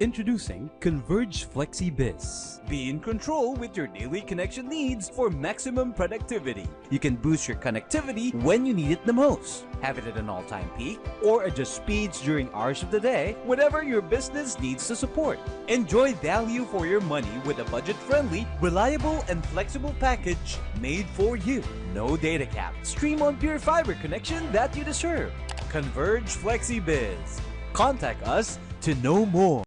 Introducing Converge FlexiBiz. Be in control with your daily connection needs for maximum productivity. You can boost your connectivity when you need it the most. Have it at an all-time peak or adjust speeds during hours of the day, whatever your business needs to support. Enjoy value for your money with a budget-friendly, reliable, and flexible package made for you. No data cap. Stream on pure fiber connection that you deserve. Converge FlexiBiz. Contact us to know more.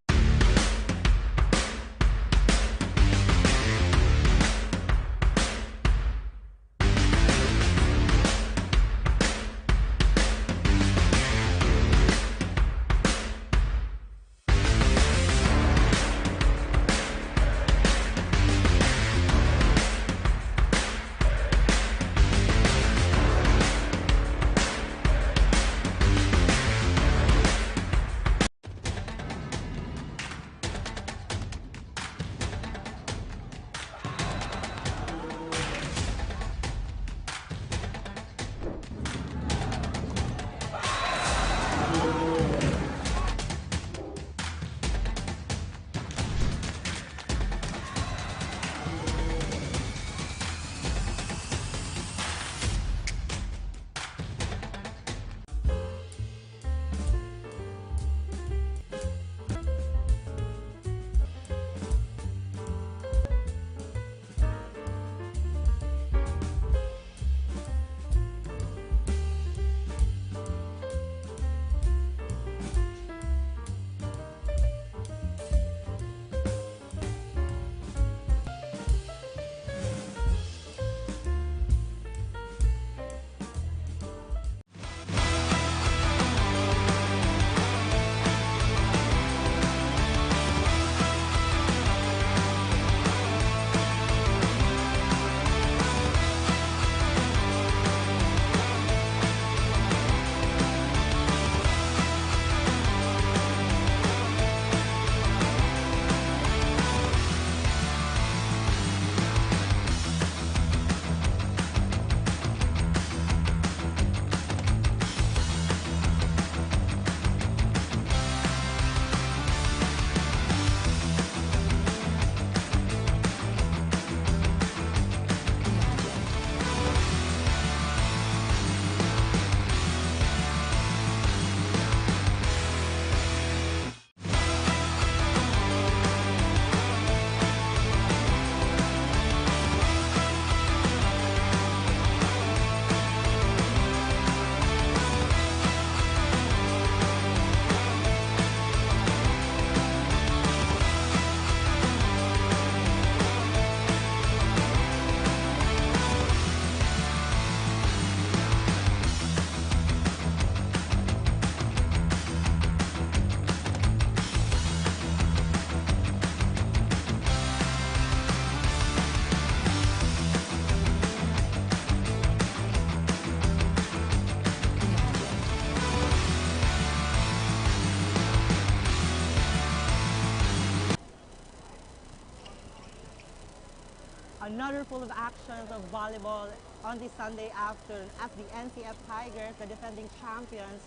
Another full of actions of volleyball on this Sunday afternoon as the NCF Tigers, the defending champions,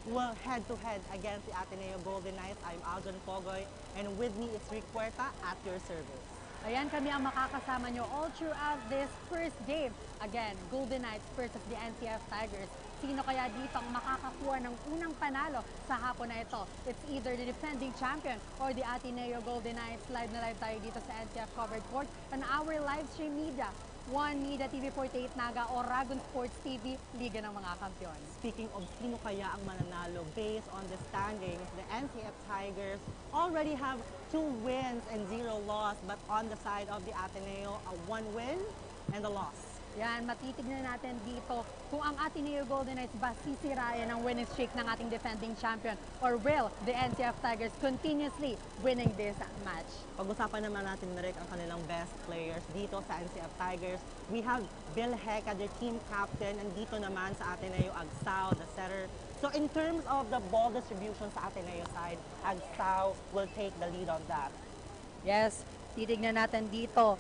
will head-to-head against the Ateneo Golden Knights. I'm Aljon Pogoy, and with me is Rick Puerta at your service. Ayan, kami ang makakasama nyo all throughout this first game. Again, Golden Knights versus the NCF Tigers. Sino kaya dito ang makakakuha ng unang panalo sa hapon na ito? It's either the defending champion or the Ateneo Golden Knights. Live na live tayo dito sa NCF Covered Court on our live stream media. One Media TV 48 Naga o Ragon Sports TV, Liga ng mga Kampiyon. Speaking of sino kaya ang mananalo based on the standings, the NCF Tigers already have 2 wins and 0 loss, but on the side of the Ateneo, a 1 win and a loss. Yan, matitignan natin dito kung ang Ateneo Golden Knights ba sisirayan ang winning streak ng ating defending champion or will the NCF Tigers continuously winning this match. Pag-usapan naman natin, Rick, ang kanilang best players dito sa NCF Tigers. We have Bill Heca, their team captain, and dito naman sa Ateneo, Agsao, the setter. So in terms of the ball distribution sa Ateneo side, Agsao will take the lead on that. Yes, titignan natin dito.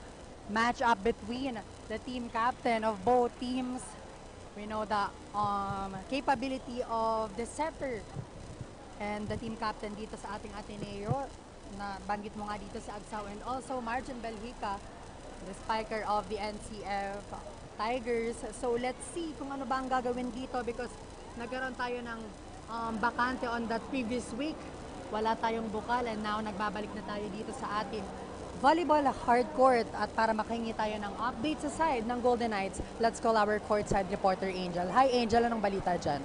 Match up between the team captain of both teams. We know the capability of the setter and the team captain dito sa ating Ateneo. na banggit mo nga dito sa Agsaw, and also Marjan Belhica, the spiker of the NCF Tigers. So let's see kung ano ba ang gagawin dito because nagkaroon tayo ng bakante on that previous week. Wala tayong Bucal and now nagbabalik na tayo dito sa atin volleyball hard court. At para makahingi tayo ng update sa side ng Golden Knights, let's call our courtside reporter Angel. Hi Angel, anong balita dyan?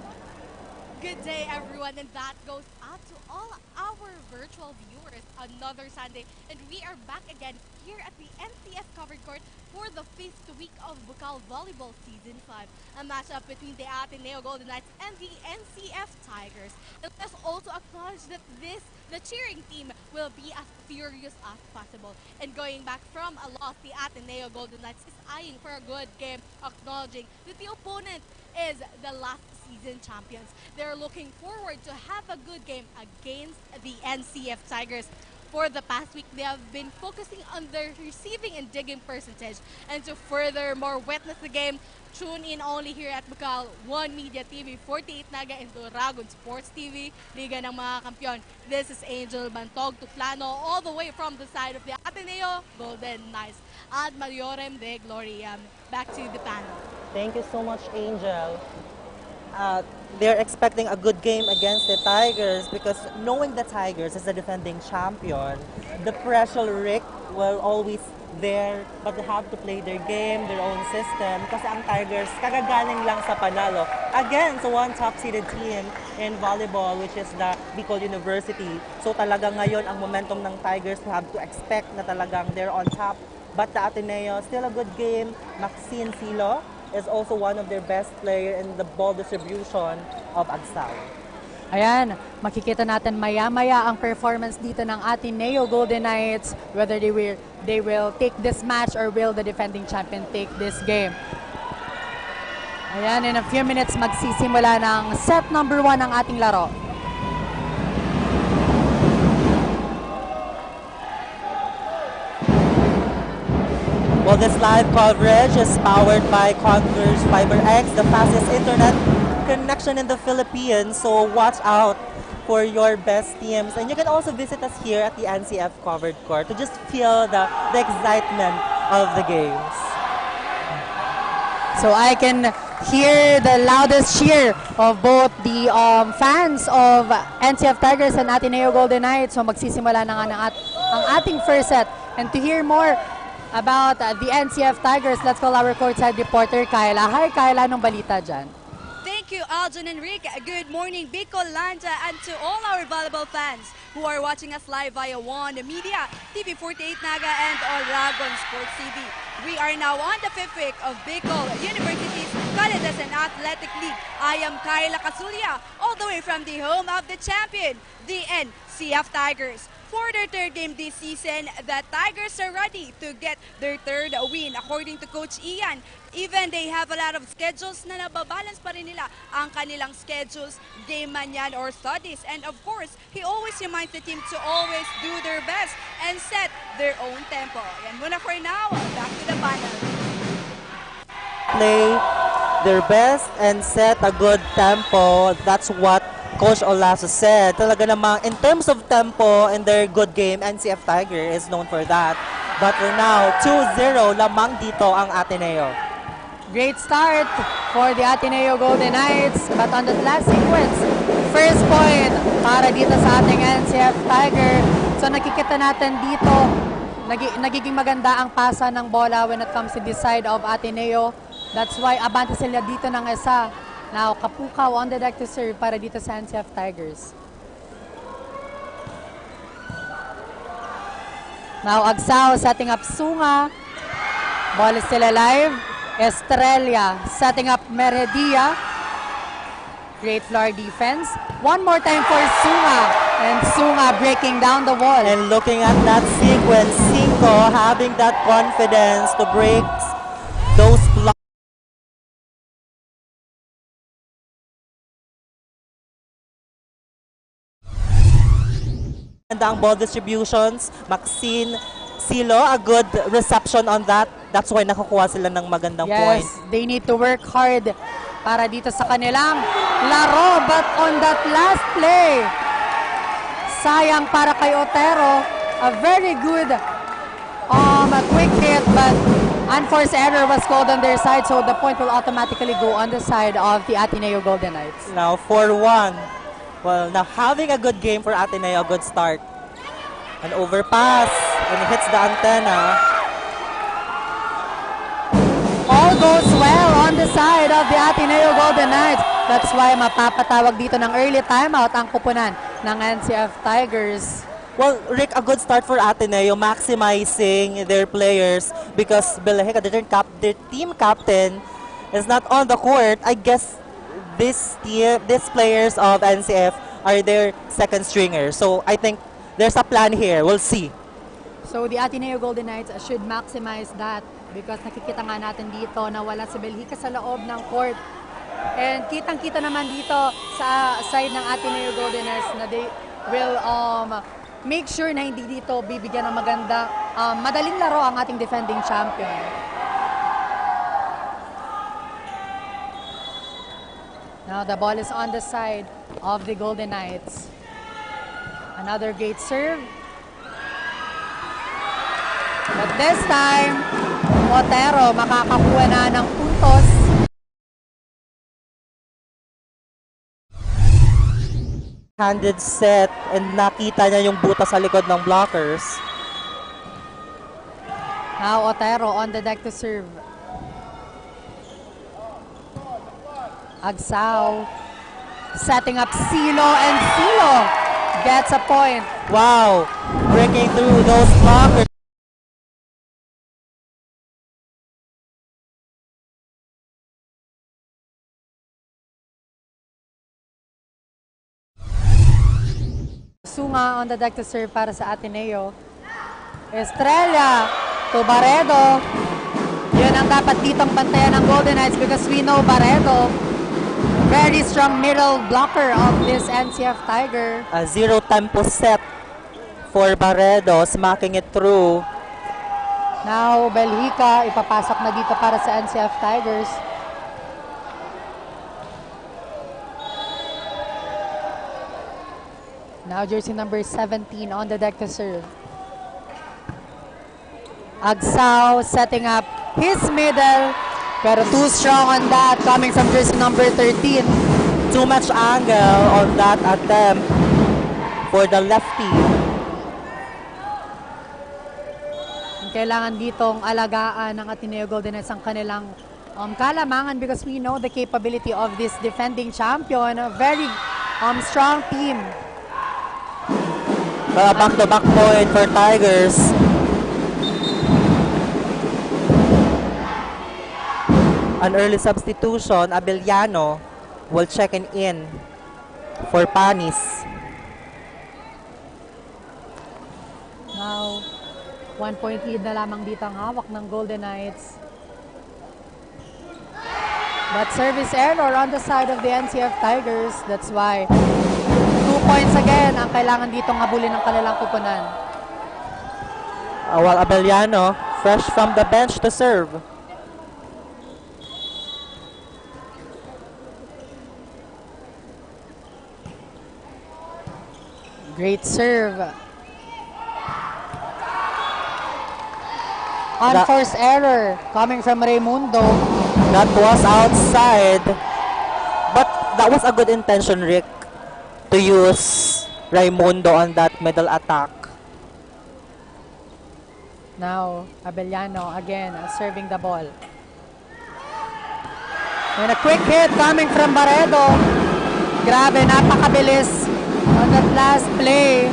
Good day everyone, and that goes out to all our virtual viewers. Another Sunday and we are back again here at the NCF Covered Court for the 5th week of Bucal Volleyball Season 5. A matchup between the Ateneo Golden Knights and the NCF Tigers. And let's also acknowledge that the cheering team will be as furious as possible. And going back from a loss, the Ateneo Golden Knights is eyeing for a good game, acknowledging that the opponent is the last season champions. They're looking forward to have a good game against the NCF Tigers. For the past week, they have been focusing on their receiving and digging percentage. And to furthermore witness the game, tune in only here at Bucal, One Media TV, 48 Naga, and Dragon Sports TV, Liga ng mga Kampiyon. This is Angel Bantog to Plano, all the way from the side of the Ateneo Golden Knights. Ad Majorem de Gloria. Back to the panel. Thank you so much, Angel. They're expecting a good game against the Tigers because knowing the Tigers as the defending champion, the pressure Rick will always there, but they have to play their game, their own system, kasi ang Tigers kagagaling lang sa panalo against one top-seeded team in volleyball, which is the Bucal University. So talagang ngayon ang momentum ng Tigers have to expect na talagang they're on top. But the Ateneo, still a good game. Maxine Silo is also one of their best players in the ball distribution of Agsaw. Ayan, makikita natin maya-maya ang performance dito ng Ateneo Golden Knights, whether they will take this match or will the defending champion take this game. Ayan, in a few minutes magsisimula ng set number 1 ng ating laro. Well, this live coverage is powered by Converge FiberX, the fastest internet connection in the Philippines. So watch out for your best teams. And you can also visit us here at the NCF Covered Court to just feel the excitement of the games. So I can hear the loudest cheer of both the fans of NCF Tigers and Ateneo Golden Knights. So magsisimula na nga ang ating first set. And to hear more about the NCF Tigers, let's call our courtside reporter, Kyla. Hi, Kyla. Anong balita dyan? Thank you, Aljon and Rick. Good morning, Bicol, Landa, and to all our volleyball fans who are watching us live via One Media, TV 48 Naga, and Dragon Sports TV. We are now on the 5th week of Bicol University's Colleges and Athletic League. I am Kyla Casulia, all the way from the home of the champion, the NCF Tigers. For their third game this season, the Tigers are ready to get their third win. According to Coach Ian, even they have a lot of schedules na nababalance pa rin nila ang kanilang schedules, game man yan or studies. And of course, he always reminds the team to always do their best and set their own tempo. Yan muna for now, back to the panel. Play their best and set a good tempo. That's what Coach Olaso said. Talaga namang in terms of tempo and their good game, NCF Tiger is known for that. But for now, 2-0 lamang dito ang Ateneo. Great start for the Ateneo Golden Knights, but on the last sequence, first point para dito sa ating NCF Tiger. So nakikita natin dito, nagiging maganda ang pasa ng bola when it comes to this side of Ateneo. That's why abante sila dito ng isa. Now, Kapukaw on the deck to serve para dito sa NCF Tigers. Now, Agsaw setting up Sunga. Ball is still alive. Estrella setting up Meredia. Great floor defense. One more time for Sunga. And Sunga breaking down the wall. And looking at that sequence, Cinco having that confidence to break those blocks. And ang ball distributions, Maxine Silo, a good reception on that. That's why nakakuha sila ng magandang point. Yes, they need to work hard para dito sa kanilang laro. But on that last play, sayang para kay Otero. A very good a quick hit, but unforced error was called on their side, so the point will automatically go on the side of the Ateneo Golden Knights. Now 4-1. Well, now having a good game for Ateneo, a good start. An overpass, and it hits the antenna. All goes well on the side of the Ateneo Golden Knights. That's why mapapatawag dito ng early timeout ang kupunan ng NCF Tigers. Well, Rick, a good start for Ateneo, maximizing their players because Belheca, their team captain, is not on the court. I guess these players of NCF are their second stringers. So I think there's a plan here. We'll see. So the Ateneo Golden Knights should maximize that because nakikita nga natin dito na wala si Belheca sa loob ng court. And kitang-kita naman dito sa side ng Ateneo Golden Knights na they will make sure na hindi dito bibigyan ng maganda, madaling laro ang ating defending champion. Now the ball is on the side of the Golden Knights. Another great serve. But this time, Otero makakakuha na ng puntos. Handed set and nakita niya yung butas sa likod ng blockers. Now Otero on the deck to serve. Agsao setting up Silo, and Silo gets a point. Wow, breaking through those blockers. Sunga on the deck to serve para sa Ateneo. Estrella to Barredo. Yun ang dapat ditong bantayan ng Golden Knights because we know Barredo, very strong middle blocker of this NCF Tiger. A zero tempo set for Barredo, smacking it through. Now Belheca ipapasok na dito para sa NCF Tigers. Now jersey number 17 on the deck to serve. Agsao setting up his middle, pero too strong on that coming from jersey number 13. Too much angle on that attempt for the lefty. Kailangan ditong alagaan ng Ateneo Golden Knights ang kanilang kalamangan because we know the capability of this defending champion. A very strong team. Back-to-back point for Tigers. An early substitution, Abellano will check in for Panis. Now, 1-point lead na lamang dito ang hawak ng Golden Knights. But service error on the side of the NCF Tigers. That's why 2 points again ang kailangan ditong habulin ng kanilang kupunan. While Abellano, fresh from the bench to serve. Great serve. Unforced error coming from Raimundo. That was outside. But that was a good intention, Rick, to use Raimundo on that middle attack. Now, Abellano again serving the ball. And a quick hit coming from Barredo. Grabe, napakabilis on that last play.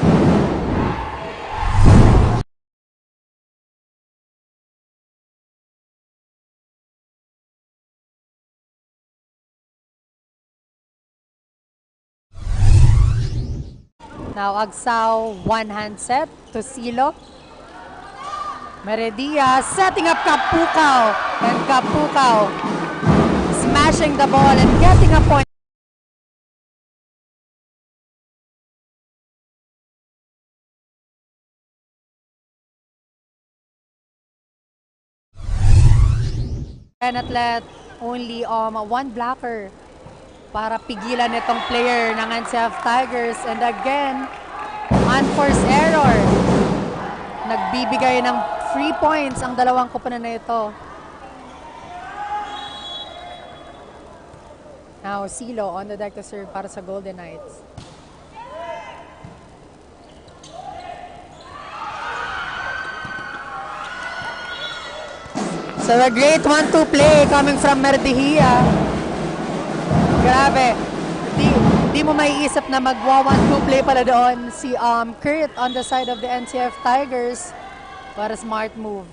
Now, Agsao, one-hand set to Silo. Meredia setting up Bucal, and Bucal smashing the ball and getting a point. Cannot let only one blocker para pigilan itong player ng NCF Tigers. And again, Unforced error. Nagbibigay ng free points ang dalawang koponan na ito. Now, Silo on the deck to serve para sa Golden Knights. So, a great 1-2 play coming from Merdihia. Grabe. Di mo maiisip na magwa 1-2 play pala doon si Kurt on the side of the NCF Tigers. What a smart move.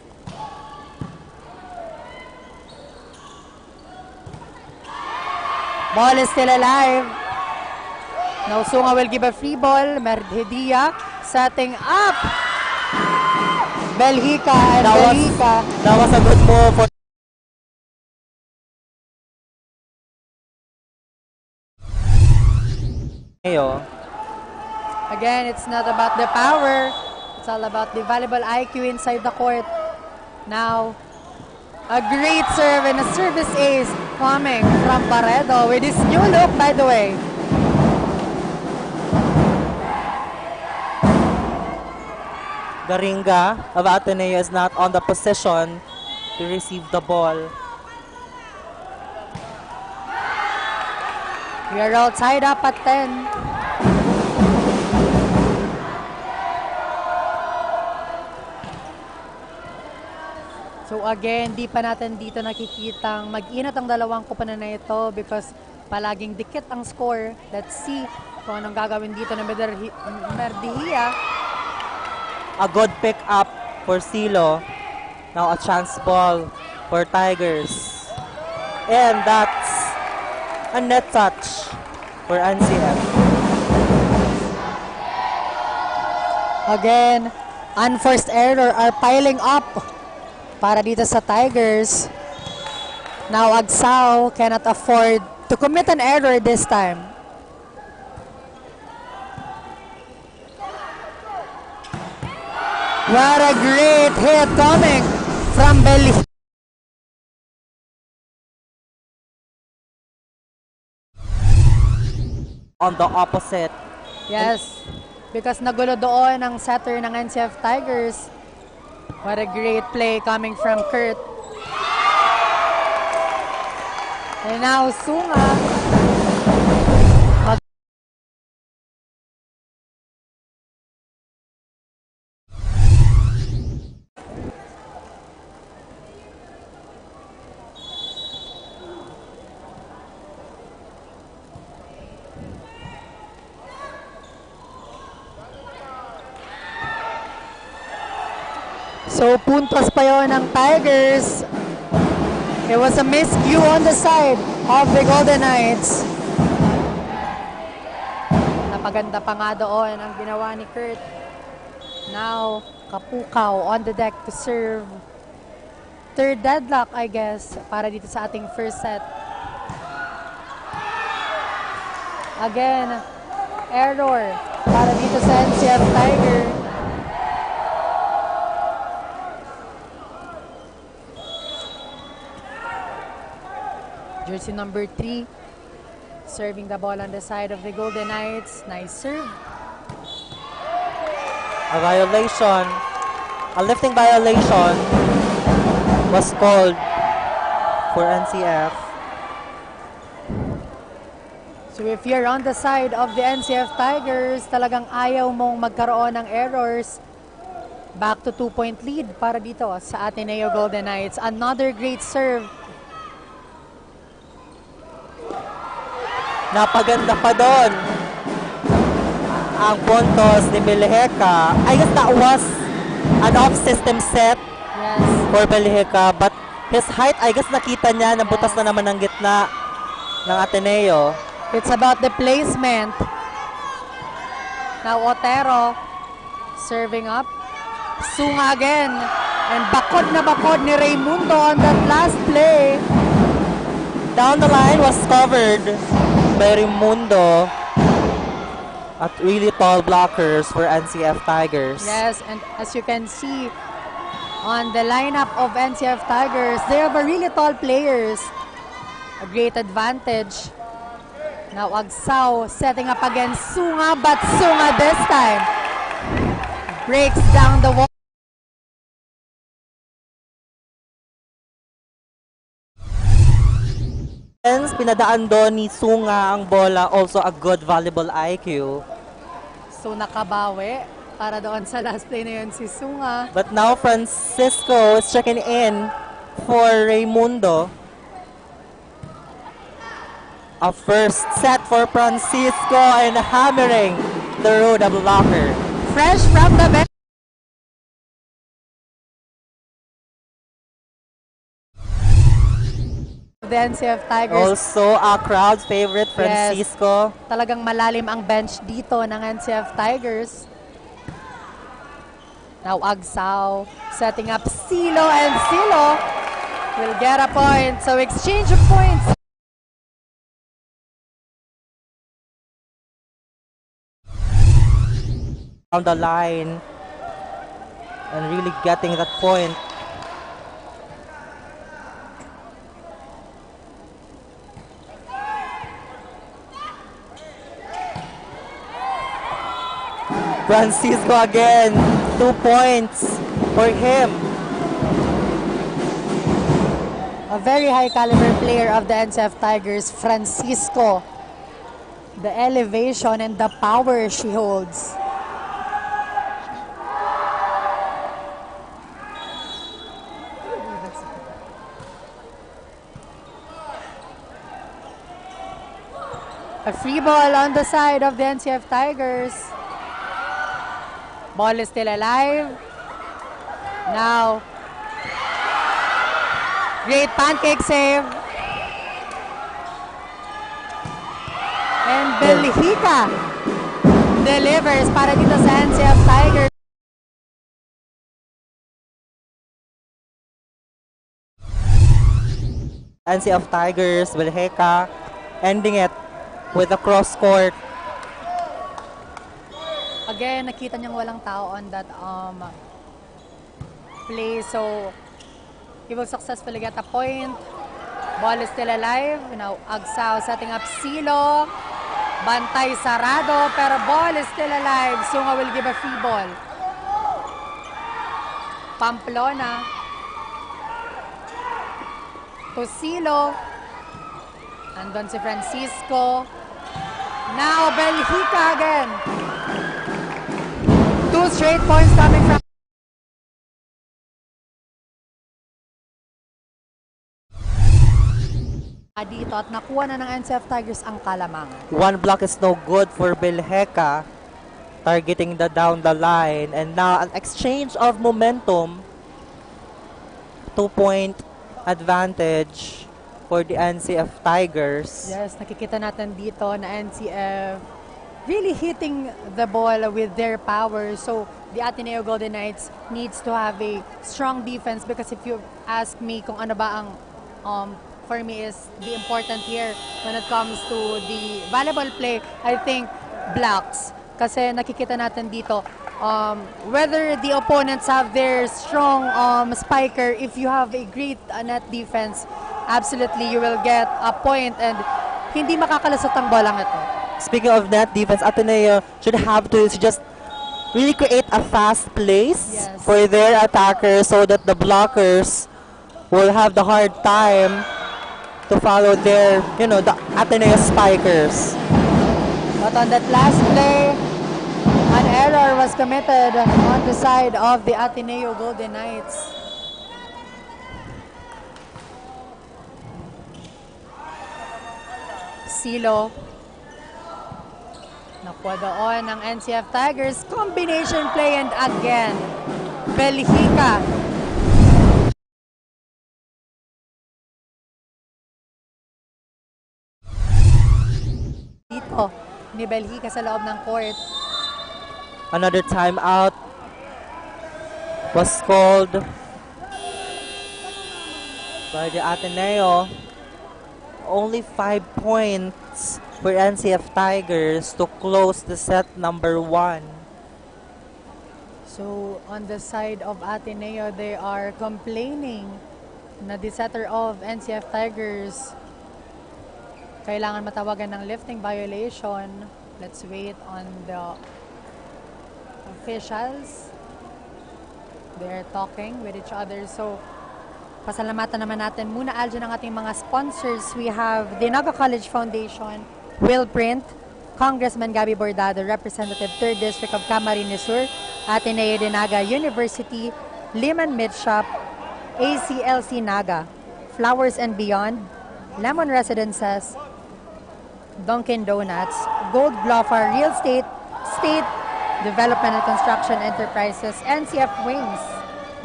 Ball is still alive. Now Sunga will give a free ball. Merdihia setting up. Belgica and Belgica. That was a good move for Ateneo. Again, it's not about the power. It's all about the volleyball IQ inside the court. Now, a great serve and a service ace coming from Paredo with his new look, by the way. Garinga of Ateneo is not on the position to receive the ball. We are all tied up at 10. So again, di pa natin dito nakikitang mag-inat ang dalawang koponan na ito because palaging dikit ang score. Let's see kung anong gagawin dito ng Merdihia. A good pick up for Silo. Now a chance ball for Tigers. And that's a net touch for NCF. Again, unforced error are piling up para dito sa Tigers. Now Agsao cannot afford to commit an error this time. What a great hit coming from Belly. On the opposite. Yes, because nagulo doon ang setter ng NCF Tigers. What a great play coming from Kurt. And now Sunga. So, puntos pa yun ng Tigers. It was a miscue on the side of the Golden Knights. Napaganda pa nga doon ang ginawa ni Kurt. Now, Kapukaw on the deck to serve. Third deadlock, I guess, para dito sa ating first set. Again, error para dito sa NCF Tiger. Jersey number 3, serving the ball on the side of the Golden Knights. Nice serve. A violation, a lifting violation was called for NCF. So if you're on the side of the NCF Tigers, talagang ayaw mong magkaroon ng errors. Back to 2-point lead para dito sa Ateneo Golden Knights. Another great serve. Napaganda pa doon ang puntos ni Belgica. I guess that was an off-system set for Belgica, but his height, I guess nakita niya, nabutas na naman ng gitna ng Ateneo. It's about the placement. Now Otero serving up. Sunga again. And bakod na bakod ni Raimundo on that last play. Down the line was covered by Raimundo at really tall blockers for NCF Tigers. Yes, and as you can see on the lineup of NCF Tigers, they have a really tall players. A great advantage. Now Agsao setting up against Sunga, but Sunga this time breaks down the wall. Pinadaan doon ni Sunga ang bola, also a good volleyball IQ. So nakabawi para doon sa last play na yun si Sunga. But now Francisco is checking in for Raimundo. A first set for Francisco and hammering through the blocker. Fresh from the bench. The NCF Tigers. Also a crowd favorite, Francisco. Yes, talagang malalim ang bench dito ng NCF Tigers. Now Agsaw setting up Silo, and Silo will get a point. So exchange of points. On the line and really getting that point. Francisco again, 2 points for him. A very high caliber player of the NCF Tigers, Francisco. The elevation and the power she holds. A free ball on the side of the NCF Tigers. Ball is still alive. Now, great pancake save. And Belhika delivers para dito sa NCF Tigers. NCF Tigers, Belheka ending it with a cross court. Again, nakita niyang walang tao on that play. So, he will successfully get a point. Ball is still alive. Now, Agsaw setting up Silo. Bantay sarado, pero ball is still alive. Sunga will give a free ball. Pamplona. To Silo. Andon si Francisco. Now, Belhika again. 2 straight points coming from dito at nakuha na ng NCF Tigers ang kalamang. One block is no good for Belheka, targeting the down the line, and now an exchange of momentum. 2-point advantage for the NCF Tigers. Yes, nakikita natin dito na NCF really hitting the ball with their power. So the Ateneo Golden Knights needs to have a strong defense, because if you ask me kung ano ba ang for me is the important here when it comes to the volleyball play, I think blocks. Kasi nakikita natin dito, whether the opponents have their strong spiker, if you have a great net defense, absolutely you will get a point and hindi makakalusot ang bolang ito. Speaking of net defense, Ateneo should have to just really create a fast place for their attackers so that the blockers will have the hard time to follow their, the Ateneo spikers. But on that last play, an error was committed on the side of the Ateneo Golden Knights. Silo. Nakuha doon ng NCF Tigers. Combination play, and again, Belhika. Dito, ni Belhika sa loob ng court. Another timeout was called by the Ateneo. Only 5 points for NCF Tigers to close the set number 1. So, on the side of Ateneo, they are complaining na the setter of NCF Tigers kailangan matawagan ng lifting violation. Let's wait on the officials. They're talking with each other. So, pasalamatan naman natin muna, Aljo, ng ating mga sponsors. We have the Naga College Foundation, Will Print, Congressman Gabby Bordado, Representative 3rd District of Camarines Sur, Ateneo de Naga University, Liman Mid Shop, ACLC Naga, Flowers and Beyond, Lemon Residences, Dunkin' Donuts, Gold Bluffer Real Estate, State Development and Construction Enterprises, NCF Wings,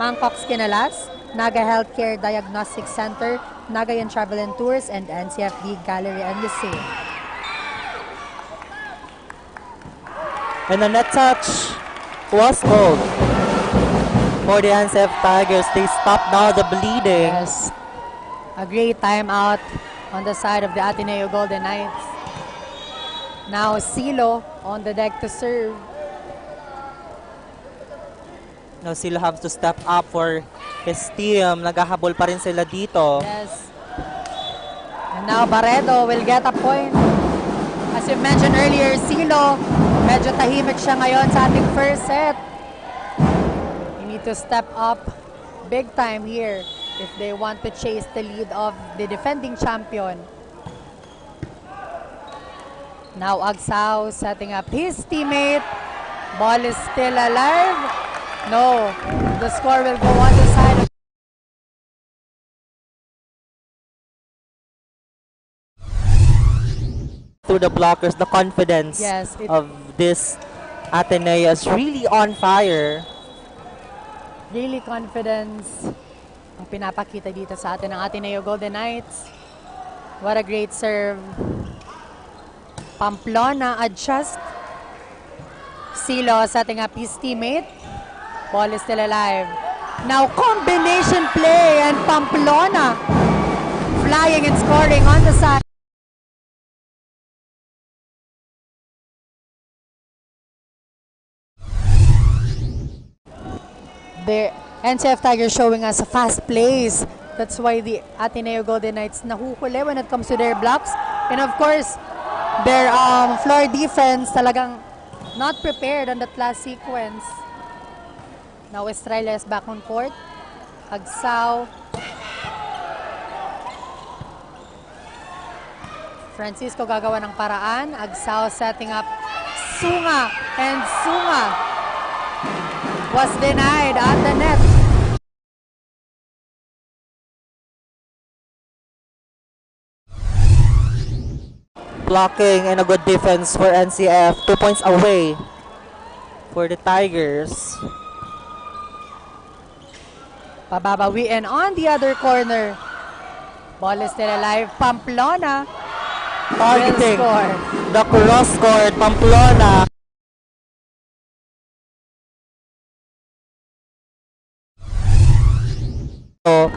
Mangkok's Kinalas, Naga Healthcare Diagnostic Center, Nagayan Travel and Tours, and NCFD Gallery and Museum. And the net touch was gold for the NCF Tigers. They stop now the bleeding. Yes. A great timeout on the side of the Ateneo Golden Knights. Now Silo on the deck to serve. Now Silo has to step up for his team. Naghahabol pa rin sila dito. Yes. And now Barredo will get a point. As you mentioned earlier, Silo, medyo tahimik siya ngayon sa ating first set. You need to step up big time here if they want to chase the lead of the defending champion. Now Agsao setting up his teammate. Ball is still alive. No, the score will go on the side of through the blockers. The confidence of this Ateneo is really on fire. Really confidence ang pinapakita dito sa atin ng Ateneo Golden Knights. What a great serve. Pamplona adjust. Silo setting up his teammate. Ball is still alive. Now combination play and Pamplona flying and scoring on the side. The NCF Tigers showing us a fast plays. That's why the Ateneo Golden Knights nahuhuli when it comes to their blocks. And of course, their floor defense talagang not prepared on that last sequence. Now Estrella is back on court. Agsao. Francisco gagawa ng paraan. Agsao setting up Sunga. And Sunga was denied at the net. Blocking and a good defense for NCF. 2 points away for the Tigers. Pababawiin on the other corner. Ball is still alive. Pamplona Targeting will score. the cross-court. Pamplona.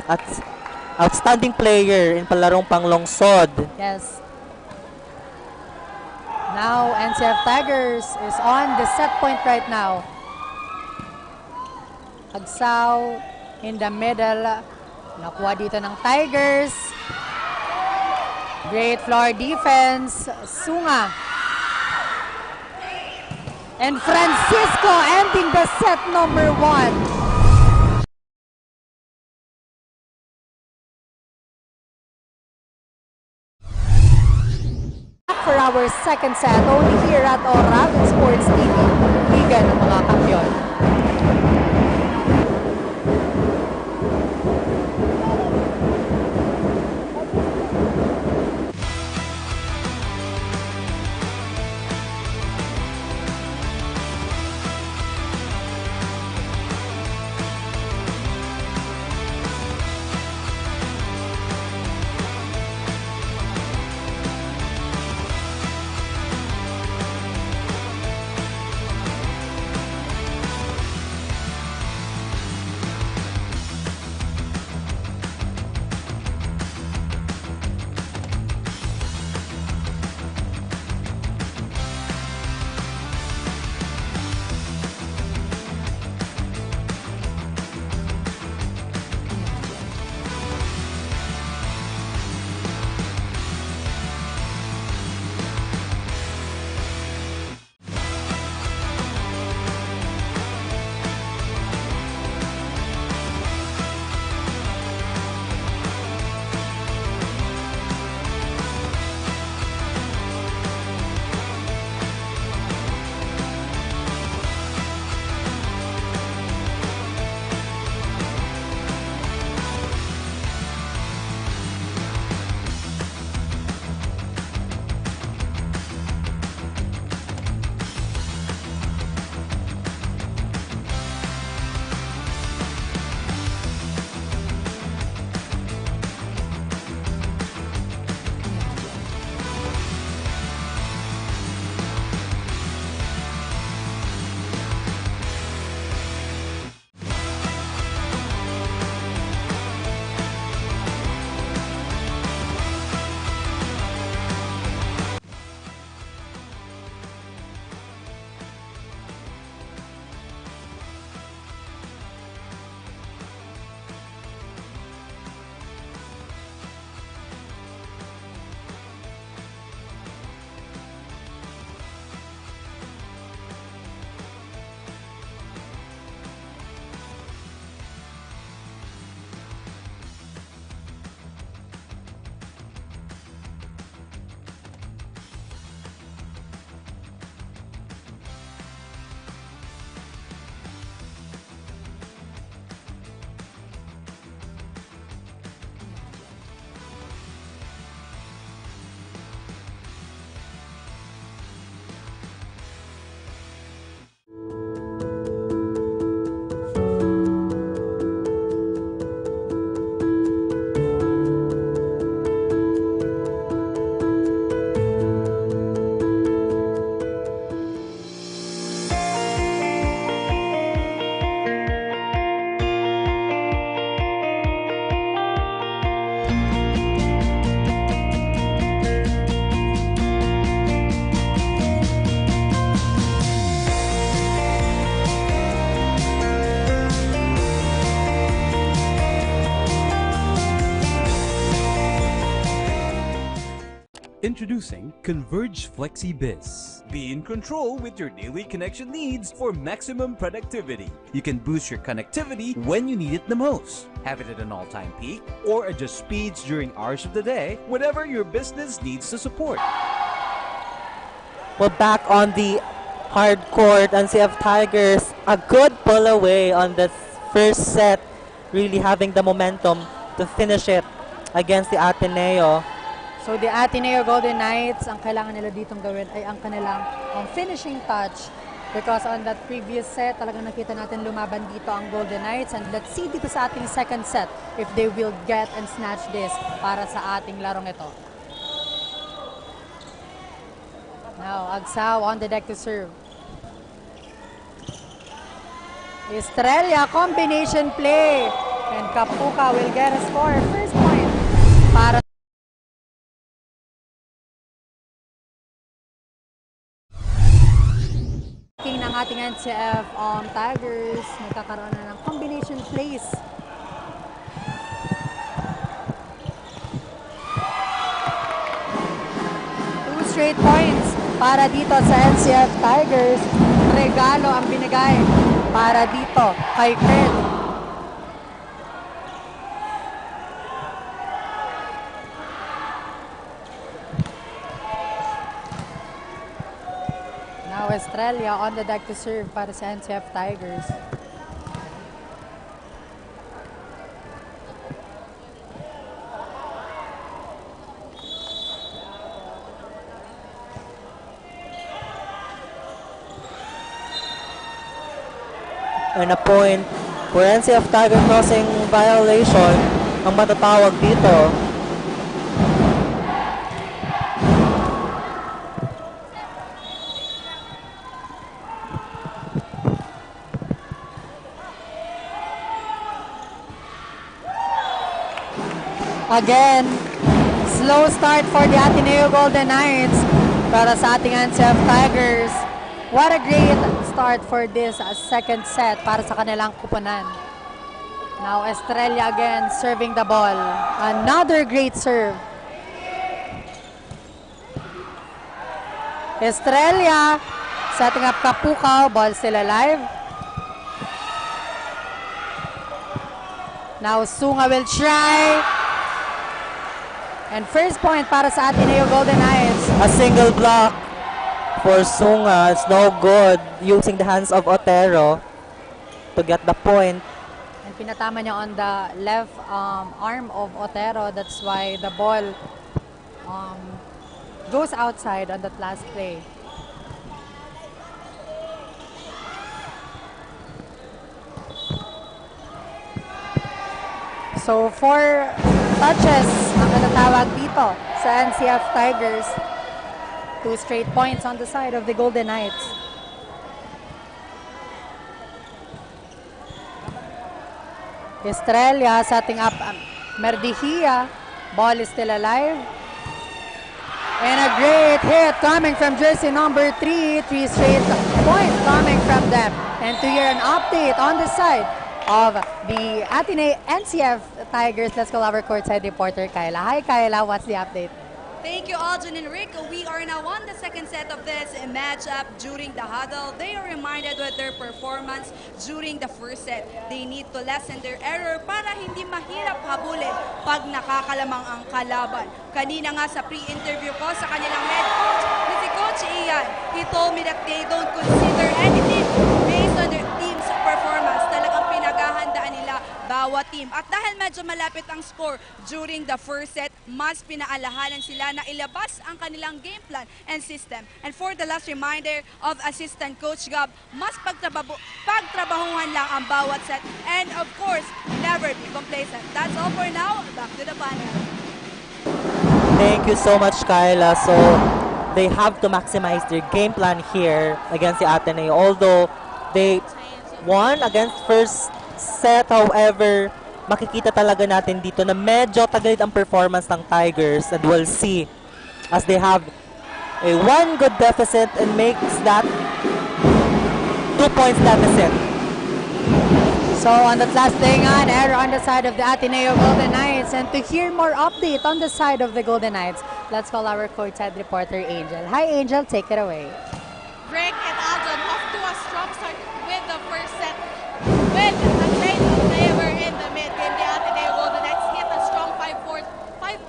At outstanding player in palarong panglongsod. Yes. Now NCF Tigers is on the set point right now. Agsao in the middle. Nakuha dito ng Tigers. Great floor defense. Sunga. And Francisco ending the set number 1. For our second set, only here at Oragon Sports TV, Liga ng mga Kampiyon. Introducing Converge FlexiBiz. Be in control with your daily connection needs for maximum productivity. You can boost your connectivity when you need it the most. Have it at an all-time peak or adjust speeds during hours of the day, whatever your business needs to support. We're back on the hard court. NCF Tigers, a good pull away on the first set, really having the momentum to finish it against the Ateneo. So the Ateneo Golden Knights, ang kailangan nila ditong gawin ay ang kanilang finishing touch. Because on that previous set, talagang nakita natin lumaban dito ang Golden Knights. And let's see dito sa ating second set if they will get and snatch this para sa ating larong ito. Now, Agsao on the deck to serve. Estrella, combination play. And Kapuka will get a score. First point para ng ating NCF Tigers. Nagkakaroon na ng combination plays. Two straight points para dito sa NCF Tigers. Regalo ang binigay para dito kay Fred. Now Estrella on the deck to serve para sa NCF Tigers. And a point for NCF Tiger crossing violation ang matatawag dito. Again, slow start for the Ateneo Golden Knights para sa ating NCF Tigers. What a great start for this second set para sa kanilang kupunan. Now Estrella again serving the ball. Another great serve. Estrella setting up Kapuka. Ball still alive. Now Sunga will try. And first point para sa Ateneo Golden Knights. A single block for Sunga. It's no good using the hands of Otero to get the point. And pinatama niya on the left arm of Otero. That's why the ball goes outside on that last play. So 4 touches ang natatawag dito sa NCF Tigers. 2 straight points on the side of the Golden Knights. Estrella setting up Merdihia. Ball is still alive. And a great hit coming from jersey number 3. 3 straight points coming from them. And to hear an update on the side of the Ateneo NCF Tigers, let's call our courtside reporter, Kyla. Hi, Kyla. What's the update? Thank you, Aljon and Rick. We are now on the second set of this matchup. During the huddle, they are reminded with their performance during the first set. They need to lessen their error para hindi mahirap habulin pag nakakalamang ang kalaban. Kanina nga sa pre-interview ko sa kanilang head coach, si Coach Ian, he told me that they don't consider anything based on their team's performance. Talagang pinaghahandaan nila bawat team. At dahil medyo malapit ang score during the first set, mas pinaalahanan sila na ilabas ang kanilang game plan and system. And for the last reminder of Assistant Coach Gab, mas pagtrabahuhan lang ang bawat set. And of course, never be complacent. That's all for now. Back to the panel. Thank you so much, Kyla. So they have to maximize their game plan here against the Ateneo. Although they won against first set, however, makikita talaga natin dito na medyo tagilid ang performance ng Tigers, and we'll see as they have a 1 good deficit and makes that 2 points deficit. So on that last thing on, error on the side of the Ateneo Golden Knights. And to hear more update on the side of the Golden Knights, let's call our courtside reporter Angel. Hi Angel, take it away. Rick and Aljon off to a strong start with the first set. With a train favor in the mid-game, the Ateneo Golden Knights hit a strong 5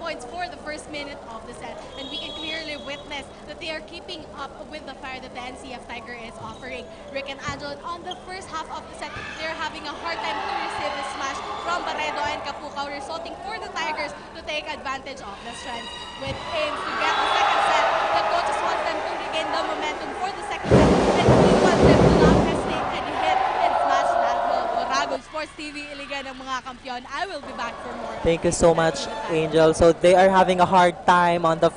points for the first minute of the set. And we can clearly witness that they are keeping up with the fire that the NCF Tiger is offering. Rick and Angel, on the first half of the set, they're having a hard time to receive the smash from Barredo and Bucal, resulting for the Tigers to take advantage of the strength. With aims to get the second set, the coaches want them to regain the momentum for the second set, and we want them to not hesitate and hit and smash that goal. Dragon Sports TV, Iligan ng mga kampiyon. I will be back for more. Thank you so much, Angel. So they are having a hard time on the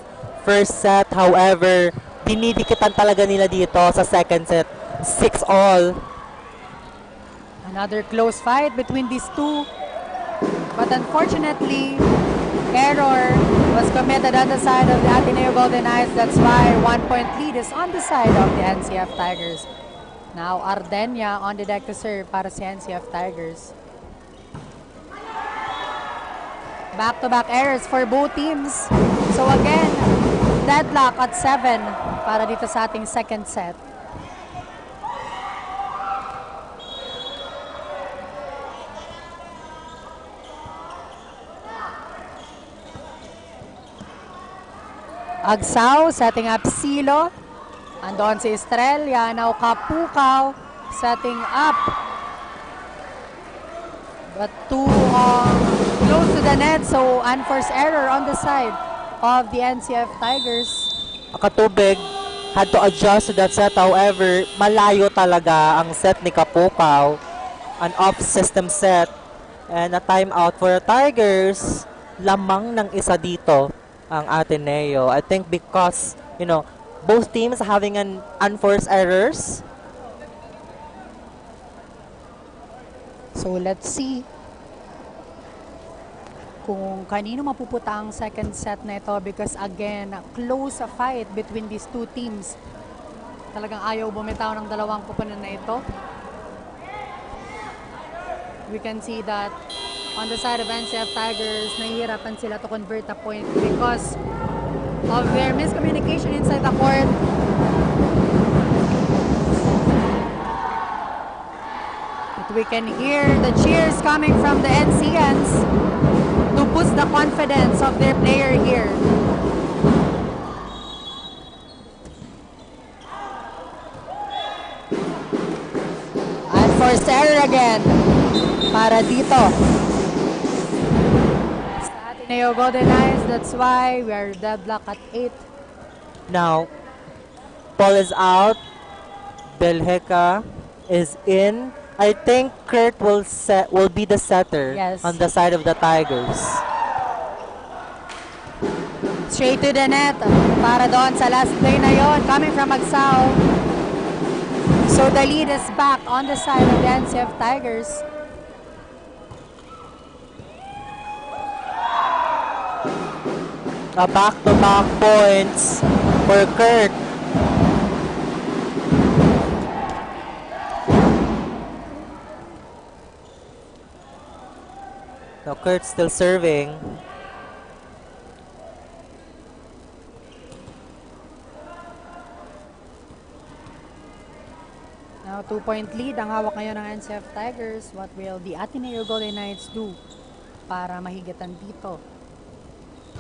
first set. However, dinidikitan talaga nila dito sa second set. 6-all. Another close fight between these two. But unfortunately, error was committed on the side of the Ateneo Golden Knights. That's why 1-point lead is on the side of the NCF Tigers. Now, Ardenya on the deck to serve para sa NCF Tigers. Back-to-back errors for both teams. So again, deadlock at 7 para dito sa ating second set. Agsaw setting up Silo. Andon si Estrella. Now Kapukaw setting up. But too close to the net. So unforced error on the side of the NCF Tigers. Katubig had to adjust to that set. However, malayo talaga ang set ni Kapukaw. An off-system set. And a timeout for the Tigers. Lamang ng isa dito ang Ateneo. I think because, you know, both teams having an unforced errors. So let's see kung kanino mapuputa ang second set na ito because again, close a fight between these two teams. Talagang ayaw bumitaw ng dalawang pupunan na ito. We can see that on the side of NCF Tigers, nahihirapan sila to convert a point because of their miscommunication inside the court. But we can hear the cheers coming from the NCNs to boost the confidence of their player here. And forced error again para dito. Ateneo Golden Knights, that's why we are deadlocked at 8. Now, Paul is out. Belheka is in. I think Kurt will be the setter on the side of the Tigers. Straight to the net para doon sa last play na yon coming from Agsaw. So the lead is back on the side of the NCF Tigers. Back-to-back points for Kurt. Now Kurt still serving. Now 2-point lead ang hawak ngayon ng NCF Tigers. What will the Ateneo Golden Knights do para mahigitan dito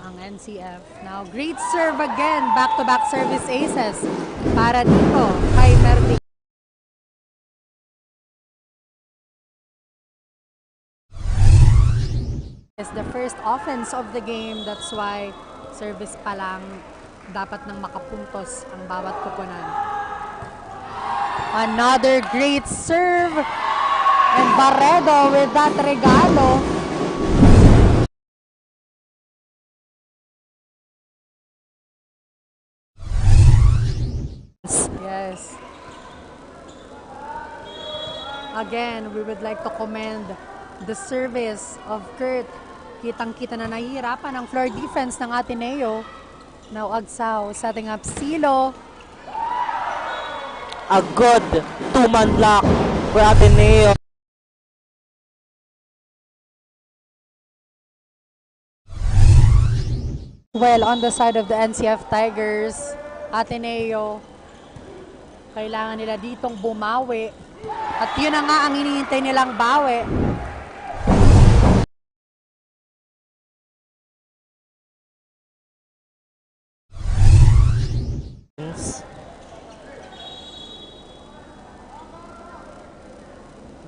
ang NCF? Now, great serve again. Back-to-back service aces para dito kay Merdi. It's the first offense of the game. That's why service pa lang dapat nang makapuntos ang bawat kupunan. Another great serve. And Barredo with that regalo. Yes. Again, we would like to commend the service of Kurt. Kitang-kita na nahihirapan ang floor defense ng Ateneo. Now Agsaw setting up Silo. A good two-man block for Ateneo. well on the side of the NCF Tigers. Ateneo, kailangan nila ditong bumawi. At yun na nga ang hinihintay nilang bawi.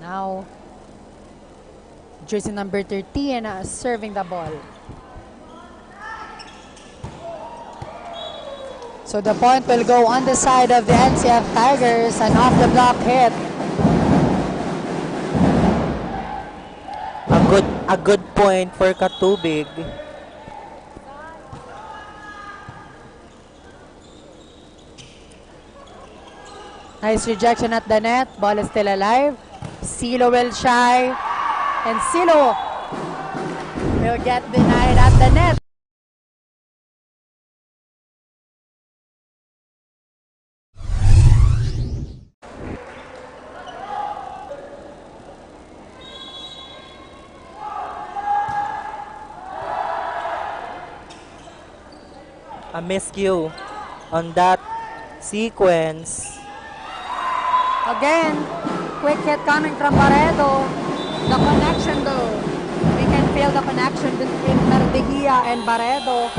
Now, jersey number 13 serving the ball. So the point will go on the side of the NCF Tigers, and off the block hit. A good point for Katubig. Nice rejection at the net. Ball is still alive. Silo will shy, and Silo will get denied at the net. A miscue on that sequence. Again, quick hit coming from Barredo. The connection though. We can feel the connection between Merdehia and Barredo.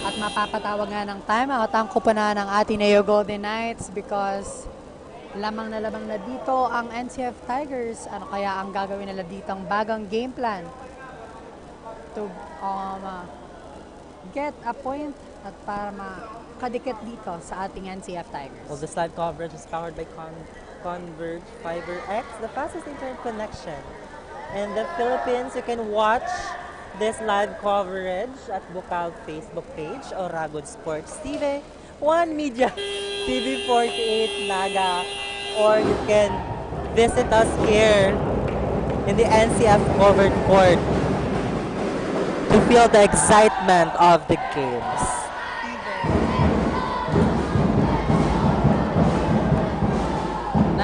At mapapatawag nga ng timeout ang kupunan ng Ateneo Golden Knights because lamang na dito ang NCF Tigers. Ano kaya ang gagawin nila dito ang bagang game plan to get a point at para makadikit dito sa ating NCF Tigers. Well, this live coverage is powered by Converge FiberX, the fastest internet connection. In the Philippines, you can watch this live coverage at Bucal Facebook page or Ragod Sports TV, One Media, TV48 Naga, or you can visit us here in the NCF Covered Court to feel the excitement of the games.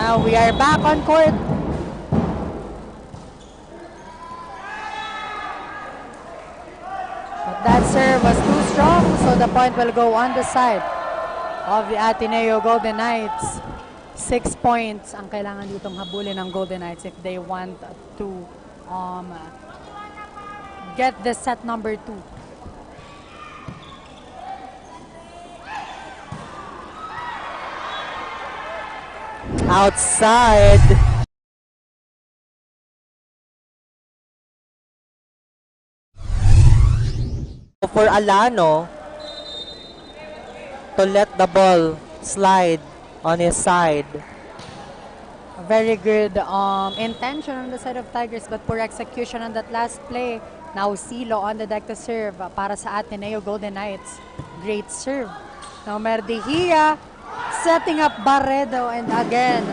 Now we are back on court. But that serve was too strong, so the point will go on the side of the Ateneo Golden Knights. 6 points ang kailangan ditong habulin ng Golden Knights if they want to get the set number 2. Outside. For Alano to let the ball slide on his side. A very good intention on the side of Tigers but poor execution on that last play. Now Silo on the deck to serve para sa Ateneo Golden Knights. Great serve. Now Merdehia setting up Barredo, and again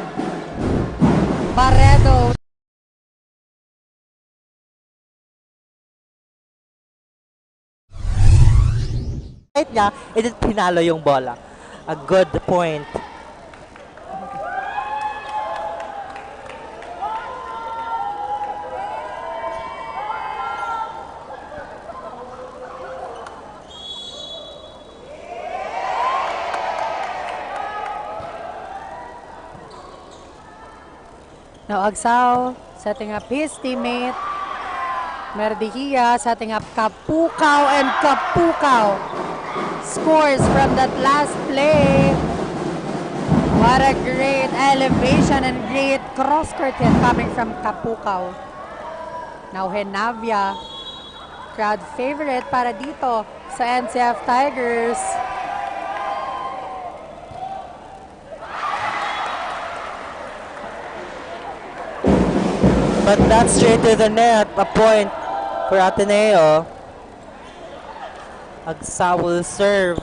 Barredo Right niya, pinalo yung bola. A good point. Now Agsao setting up his teammate. Merdehia setting up Kapukaw, and Kapukaw scores from that last play. What a great elevation and great cross-court hit coming from Kapukaw. Now Henavia, crowd favorite para dito sa NCF Tigers. But that's straight to the net. A point for Ateneo. Agsa will serve.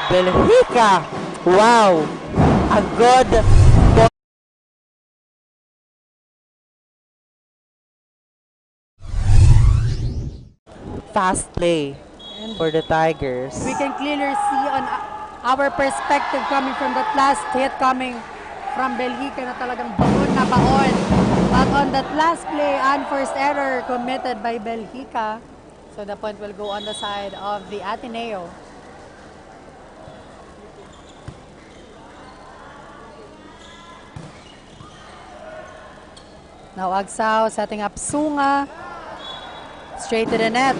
Belhica. Wow. A good fast play for the Tigers. We can clearly see on our perspective coming from that last hit coming from Belgica na talagang baon na baon. But on that last play, unforced error committed by Belgica. So the point will go on the side of the Ateneo. Now Agsao setting up Sunga straight to the net.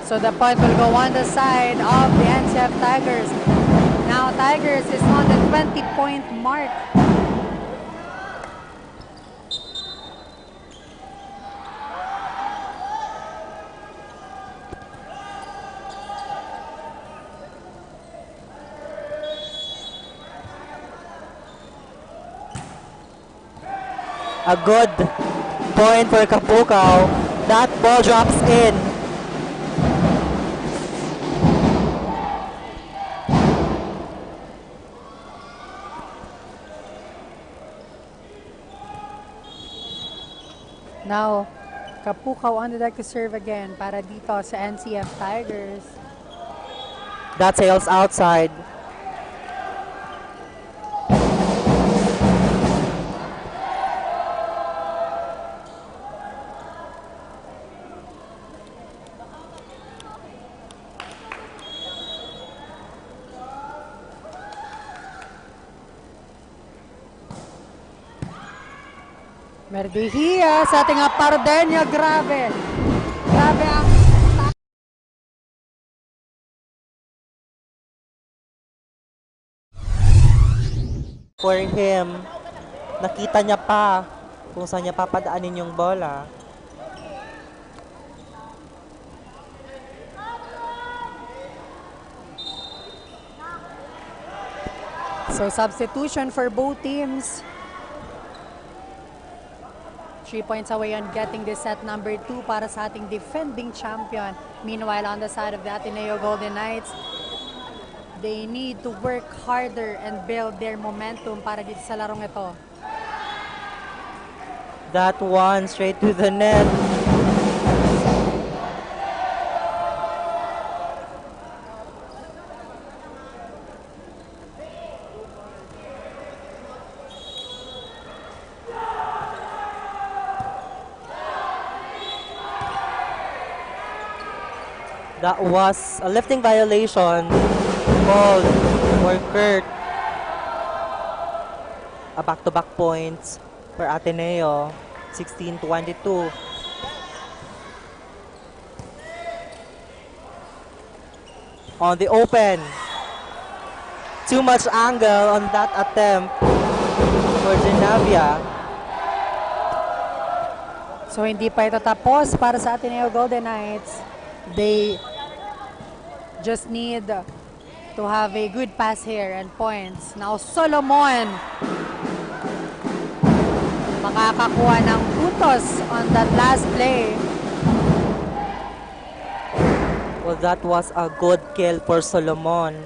So the point will go on the side of the NCF Tigers. Now Tigers is on the 20-point mark. A good point for Bucal. That ball drops in. Now, Kapukaw on the deck to serve again para dito sa NCF Tigers. That sails outside. Merdihia sa ating Pardenya, grabe. Grabe ang For him, nakita niya pa kung saan niya papadaanin yung bola. So substitution for both teams. 3 points away on getting this set number 2 para sa ating defending champion. Meanwhile, on the side of the Ateneo Golden Knights, they need to work harder and build their momentum para dito sa larong ito. That one straight to the net. That was a lifting violation called for Kurt. A back-to-back points for Ateneo, 16-22. On the open. Too much angle on that attempt for Genavia. So hindi pa ito tapos para sa Ateneo Golden Knights. They just need to have a good pass here and points. Now Solomon makakakuha ng puntos on that last play. Well, that was a good kill for Solomon.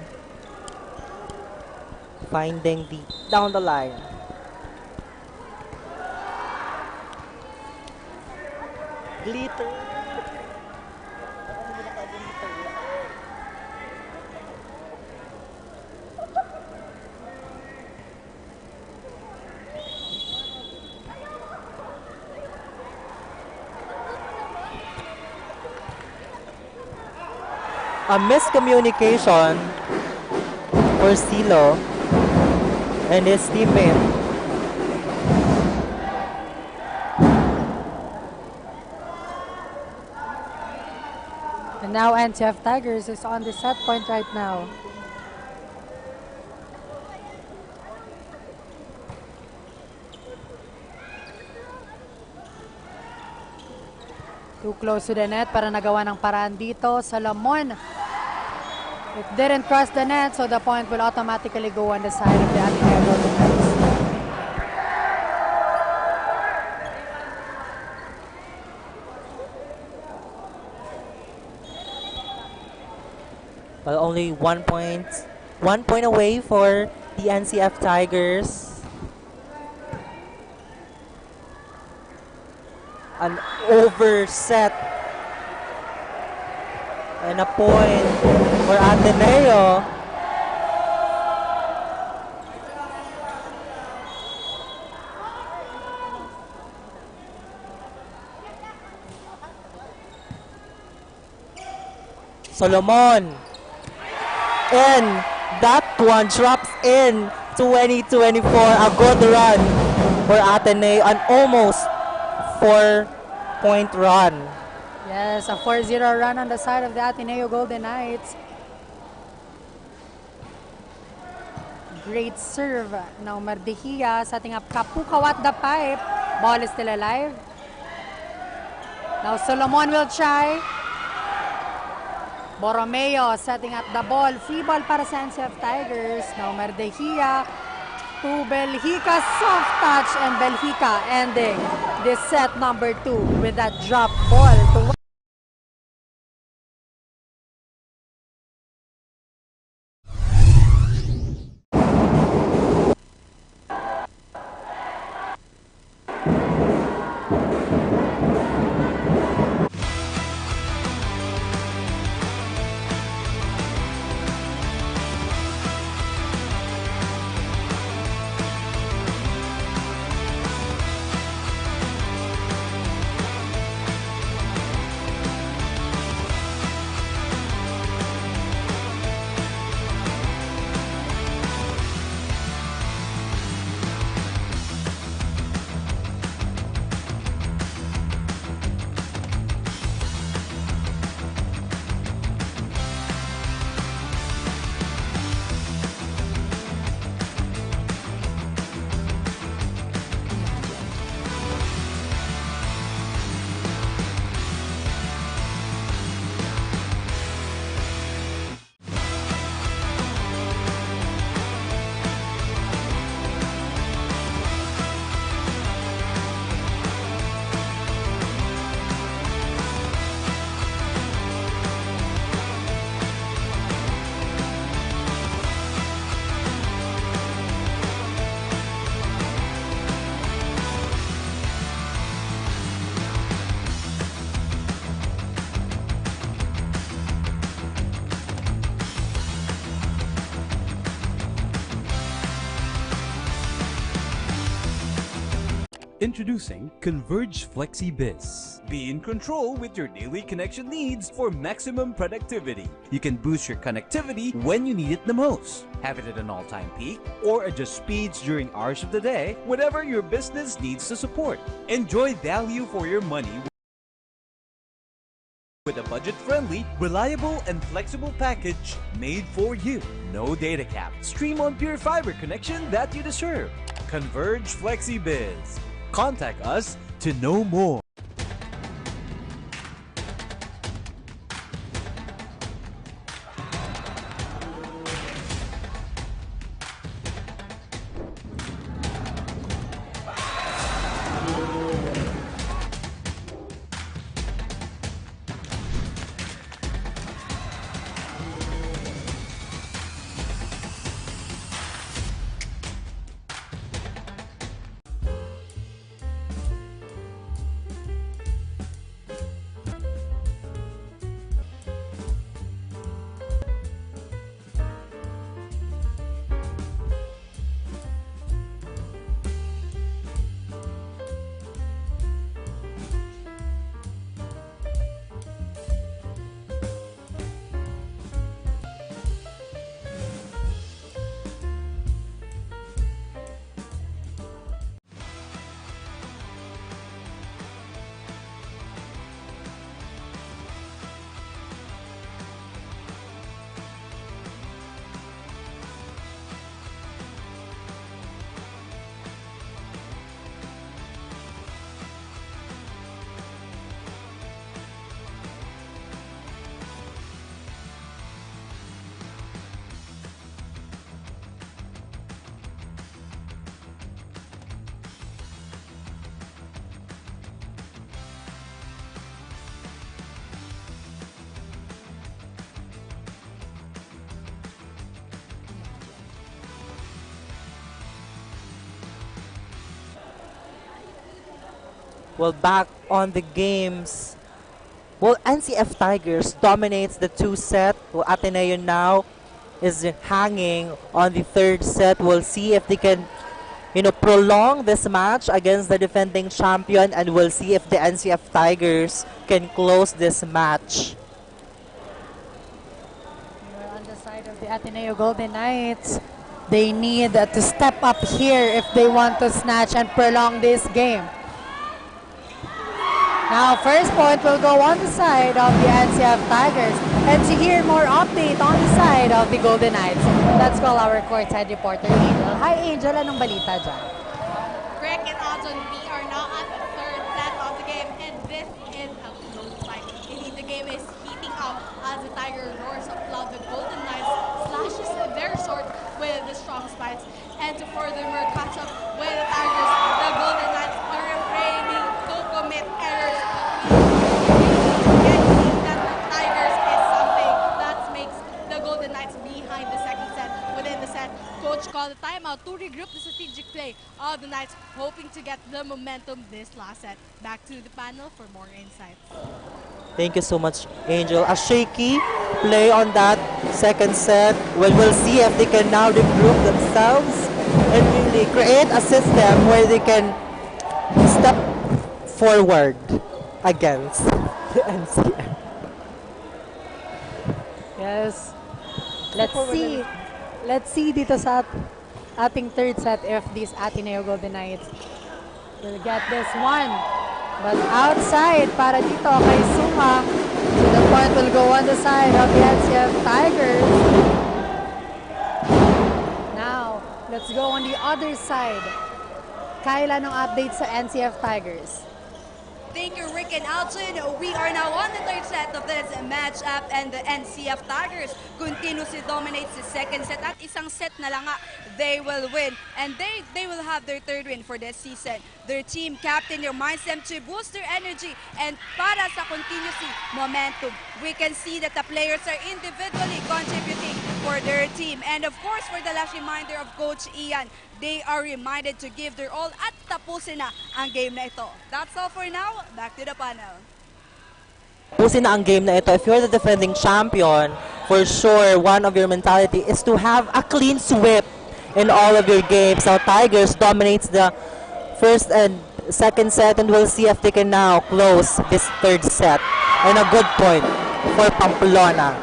Finding the down the line. Glitter. A miscommunication for Silo and his teammate. And now NCF Tigers is on the set point right now. Too close to the net para nagawa ng paraan dito. Solomon. It didn't cross the net, so the point will automatically go on the side of the Ateneo Golden Knights. Well, only 1 point. 1 point away for the NCF Tigers. An overset. And a point for Ateneo. Solomon. And that one drops in. 2024, a good run for Ateneo, an almost 4-point run. Yes, a 4-0 run on the side of the Ateneo Golden Knights. Great serve. Now Mardejia setting up Kapukaw at the pipe. Ball is still alive. Now Solomon will try. Borromeo setting up the ball. Free ball para sa NCF Tigers. Now Mardejia to Belhica. Soft touch and Belhica ending this set number 2 with that drop ball to Introducing Converge FlexiBiz. Be in control with your daily connection needs for maximum productivity. You can boost your connectivity when you need it the most. Have it at an all-time peak or adjust speeds during hours of the day, whatever your business needs to support. Enjoy value for your money with a budget-friendly, reliable, and flexible package made for you. No data cap. Stream on pure fiber connection that you deserve. Converge FlexiBiz. Contact us to know more. Well, back on the games. Well, NCF Tigers dominates the 2 set. Well, Ateneo now is hanging on the 3rd set. We'll see if they can, prolong this match against the defending champion, and we'll see if the NCF Tigers can close this match. side of the Ateneo Golden Knights, they need to step up here if they want to snatch and prolong this game. Now, first point will go on the side of the NCF Tigers. And to hear more update on the side of the Golden Knights, let's call our courtside reporter, Angel. Hi, Angel. Anong balita dyan? Rick and Aljon, we are now at the third set of the game, and this is a close fight. Indeed, the game is heating up as the Tiger roars applaud the Golden Knights, slashes their sword with the strong spikes, and to furthermore catch up with the Tigers, the Golden Knights are refraining to commit errors. That the Tigers is something that makes the Golden Knights behind the second set. Within the set, coach called a timeout to regroup the strategic play of the Knights, hoping to get the momentum this last set. Back to the panel for more insights. Thank you so much, Angel. A shaky play on that second set. Well, we'll see if they can now regroup themselves and really create a system where they can step forward against the NCF. Yes. Let's see dito sa ating third set if these Ateneo Golden Knights will get this one. But outside para dito kay Suma. So the point will go on the side of the NCF Tigers. Now, let's go on the other side. Kyla, anong update sa NCF Tigers? Thank you, Rick and Alton. We are now on the third set of this matchup, and the NCF Tigers continuously dominates the second set. At isang set na lang nga, they will win, and they will have their third win for this season. Their team captain reminds them to boost their energy, and para sa continuously momentum, we can see that the players are individually contributing for their team. And of course, for the last reminder of Coach Ian, they are reminded to give their all at tapusin na ang game na ito. That's all for now. Back to the panel. Tapusin na ang game na ito. If you're the defending champion, for sure, one of your mentality is to have a clean sweep in all of your games. Now, Tigers dominates the first and second set, and we'll see if they can now close this third set. And a good point for Pamplona.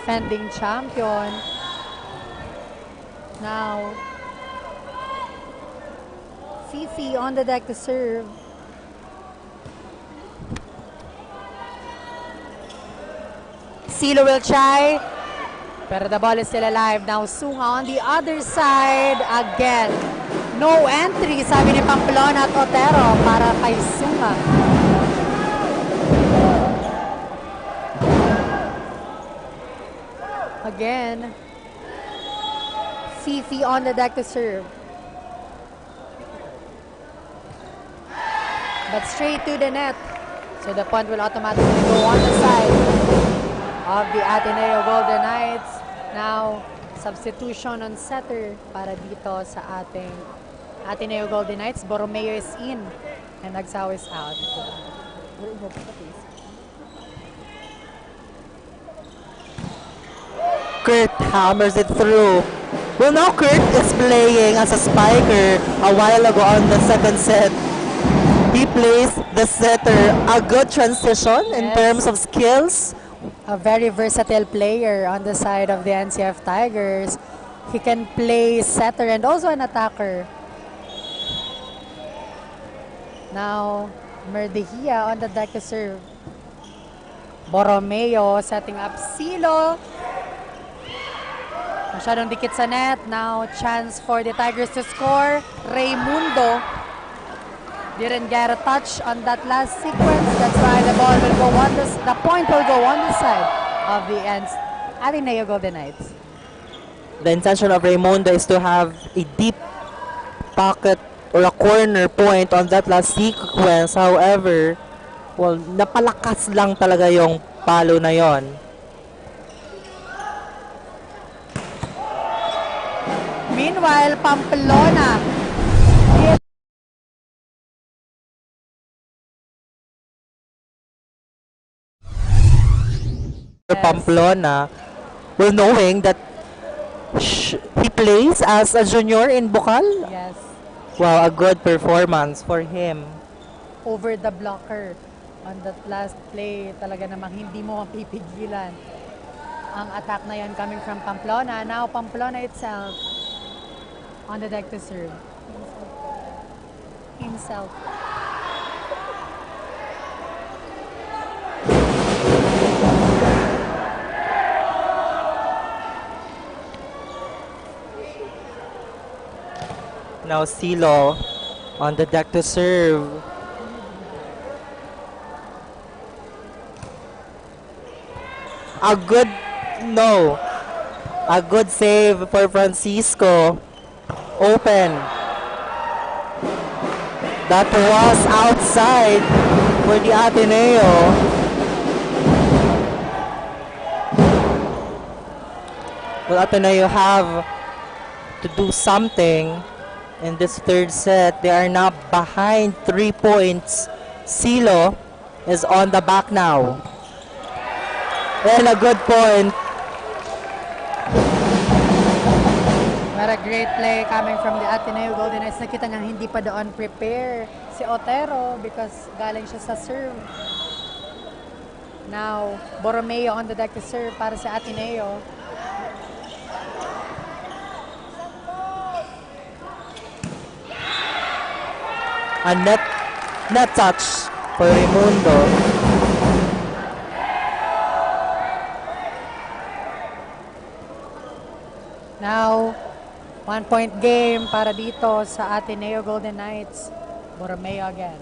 Defending champion. Now, Fifi on the deck to serve. Silo will try, pero the ball is still alive. Now, Sunga on the other side again. No entry, sabi ni Pamplona at Otero para kay Sunga. Again, Fifi on the deck to serve. But straight to the net. So the point will automatically go on the side of the Ateneo Golden Knights. Now, substitution on setter para dito sa ating Ateneo Golden Knights. Borromeo is in and Nagsaw is out. Kurt hammers it through. Well, now Kurt is playing as a spiker a while ago on the second set. He plays the setter. A good transition in terms of skills. A very versatile player on the side of the NCF Tigers. He can play setter and also an attacker. Now, Merdehia on the deck to serve. Borromeo setting up Silo. Masyadong dikit sa net. Now, chance for the Tigers to score. Raimundo didn't get a touch on that last sequence. That's why the ball will go on the point will go on the side of the Ateneo Golden Knights. The intention of Raimundo is to have a deep pocket or a corner point on that last sequence. However, well, napalakas lang talaga yung palo na yon. Meanwhile, Pamplona. Pamplona, well, knowing that he plays as a junior in Bucal. Yes. Wow, a good performance for him. over the blocker. On that last play, talaga namang hindi mo mapipigilan ang attack na yan coming from Pamplona. Now, Pamplona itself on the deck to serve. Himself. Now Silo on the deck to serve. A good save for Francisco. Open. That was outside for the Ateneo. Will Ateneo have to do something in this third set? They are now behind 3 points. Silo is on the back now. And a good point. What a great play coming from the Ateneo Golden Knights. Nakita niyang hindi pa doon prepare si Otero because galing siya sa serve. Now, Borromeo on the deck to serve para sa Ateneo. A net touch for Raimundo. Now, 1-point game para dito sa Ateneo Golden Knights. Borromeo again.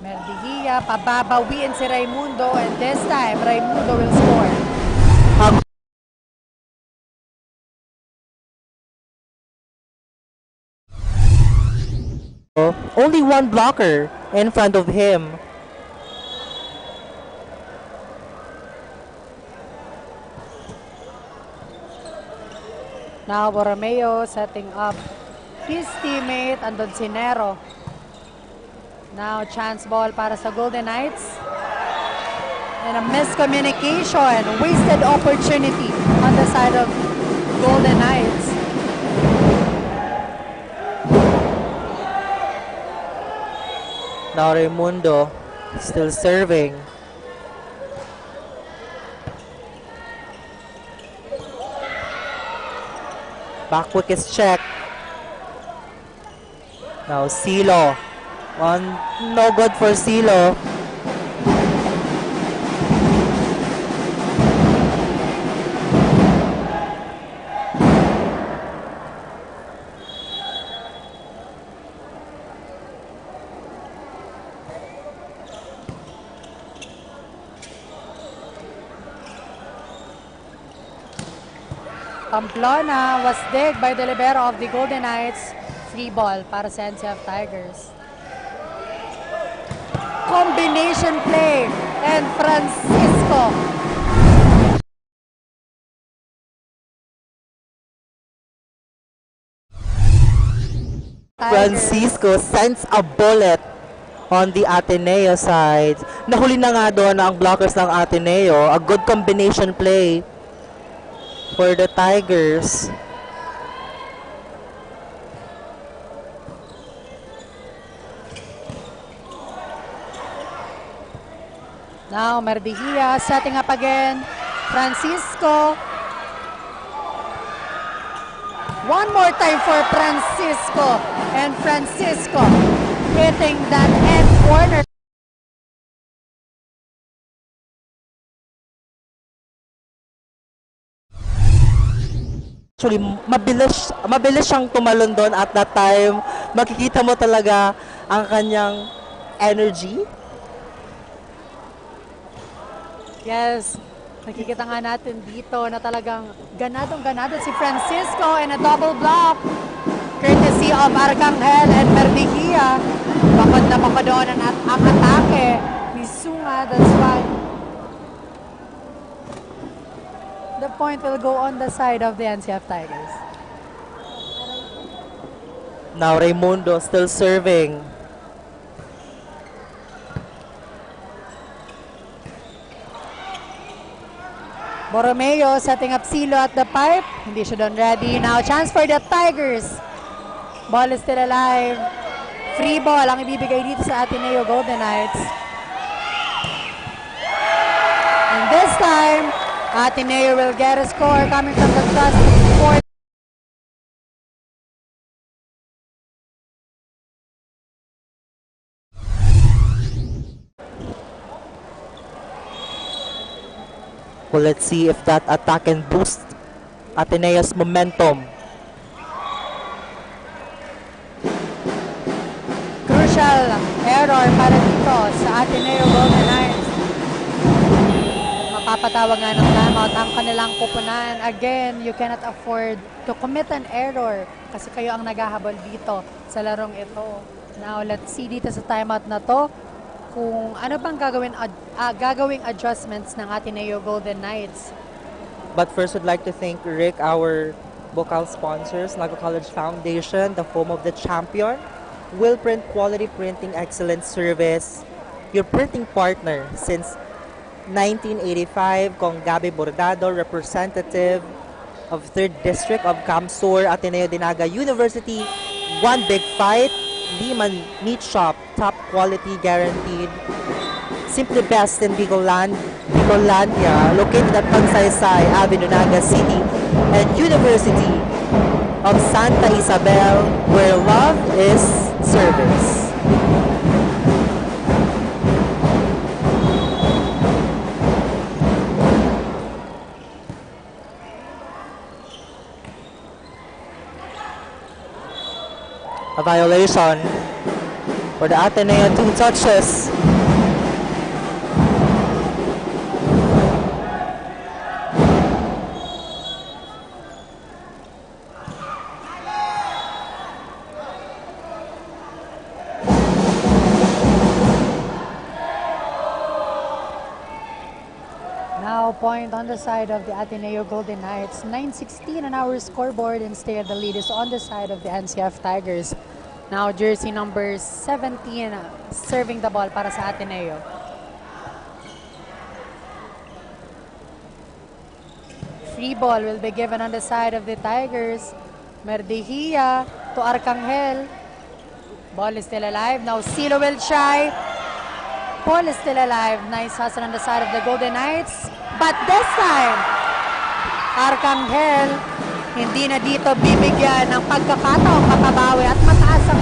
Merdihia, pababawiin si Raimundo, and this time, Raimundo will score. Only one blocker in front of him. Now, Borromeo setting up his teammate, andun si Nero. Now, chance ball para sa Golden Knights. And a miscommunication, wasted opportunity on the side of Golden Knights. Now Raimundo still serving. Back quick is checked. Now Silo. No good for Silo. Pamplona was digged by the libero of the Golden Knights. Free ball para sa NCF Tigers. Combination play and Francisco. Francisco sends a bullet on the Ateneo side. Nahuli na nga doon ang blockers ng Ateneo. A good combination play for the Tigers. Now, Merdihia setting up again. Francisco. One more time for Francisco. And Francisco hitting that end corner. Actually, mabilis siyang tumalon doon at that time. Makikita mo talaga ang kanyang energy. Yes, nakikita nga natin dito na talagang ganadong-ganado si Francisco and a double block. Courtesy of Arcangel and Merdihia. Bakod na bakod doon ang atake ni Sunga. That's why the point will go on the side of the NCF Tigers. Now Raimundo still serving. Borromeo setting up Silo at the pipe. Hindi siya doon ready. Now chance for the Tigers. Ball is still alive. Free ball ang ibibigay dito sa Ateneo Golden Knights. And this time, Ateneo will get a score coming from the trust court. Well, let's see if that attack can boost Ateneo's momentum. Crucial error para dito sa Ateneo Golden Knights. Mapapatawag nga ng timeout ang kanilang kupunan. Again, you cannot afford to commit an error kasi kayo ang naghahabol dito sa larong ito. Now, let's see dito sa timeout na to kung ano bang gagawing adjustments ng Ateneo Golden Knights. But first, we'd like to thank Rick, our Bucal sponsors, Naga College Foundation, the home of the champion, Will Print Quality Printing Excellence Service, your printing partner since 1985, Kong Gabi Bordado, representative of 3rd District of Camsur, Ateneo de Naga University, One Big Fight, Liman Meat Shop, top quality guaranteed. Simply best in Bicolandia, located at Pagsaysay Avenue, Naga City, and University of Santa Isabel, where love is service. A violation for the Ateneo, 2 touches. Now point on the side of the Ateneo Golden Knights. 9:16 on our scoreboard. Instead, the lead is on the side of the NCF Tigers. Now jersey number 17 serving the ball para sa Ateneo. Free ball will be given on the side of the Tigers. Merdihia to Arcangel. Ball is still alive. Now Silo will try. Ball is still alive. Nice hustle on the side of the Golden Knights. But this time, Arcangel hindi na dito bibigyan ng pagkakataong makabawi at mataas ang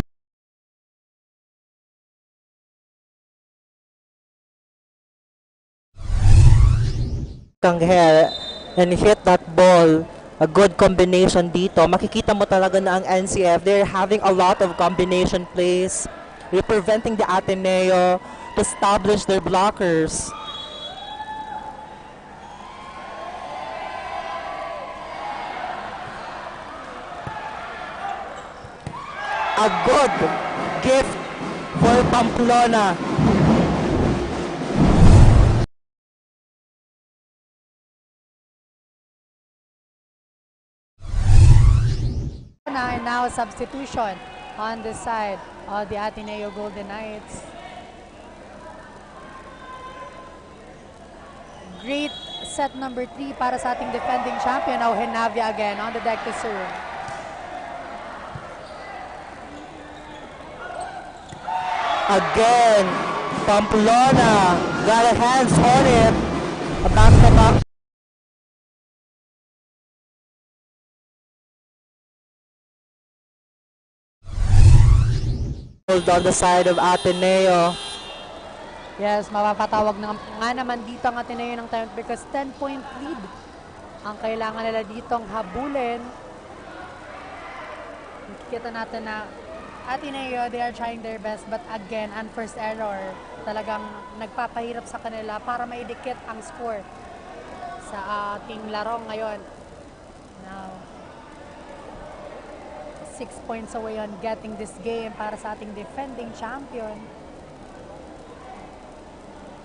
Arcangel and hit that ball. A good combination dito. Makikita mo talaga na ang NCF, they're having a lot of combination plays. They're preventing the Ateneo to establish their blockers. A good gift for Pamplona. And now substitution on the side of the Ateneo Golden Knights. Great set number 3 para sa ating defending champion. Now Henavia again on the deck to serve. Again, Pamplona got a hands on it. A back-to-back. On the side of Ateneo. Yes, mapapatawag na nga naman dito ang Ateneo ng time because 10-point lead ang kailangan nila ditong habulin. Kita natin na Ateneo, they are trying their best but again, unforced error. Talagang nagpapahirap sa kanila para maidikit ang score sa ating laro ngayon. Now, 6 points away on getting this game para sa ating defending champion.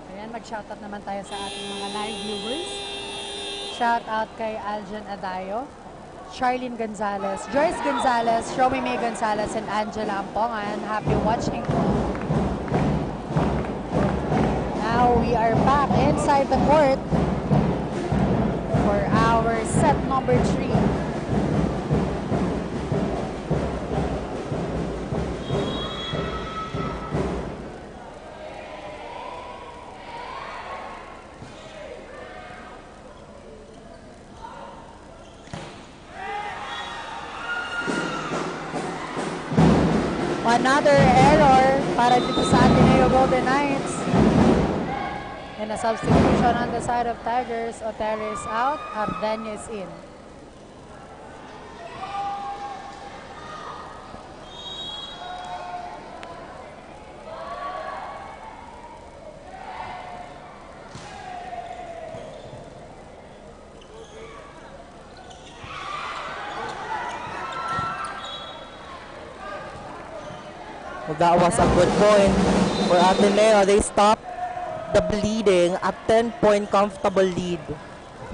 Ayan, mag-shoutout naman tayo sa ating mga live viewers. Shoutout kay Aljan Adayo, Charlene Gonzalez, Joyce Gonzalez, Romy May Gonzalez, and Angela Ampongan. Happy watching. Now we are back inside the court for our set number 3. another error para dito sa Ateneo Golden Knights. And a substitution on the side of Tigers. Otero is out, Ardenya is in. Well, that was a good point for Ateneo. They stopped the bleeding. A 10-point comfortable lead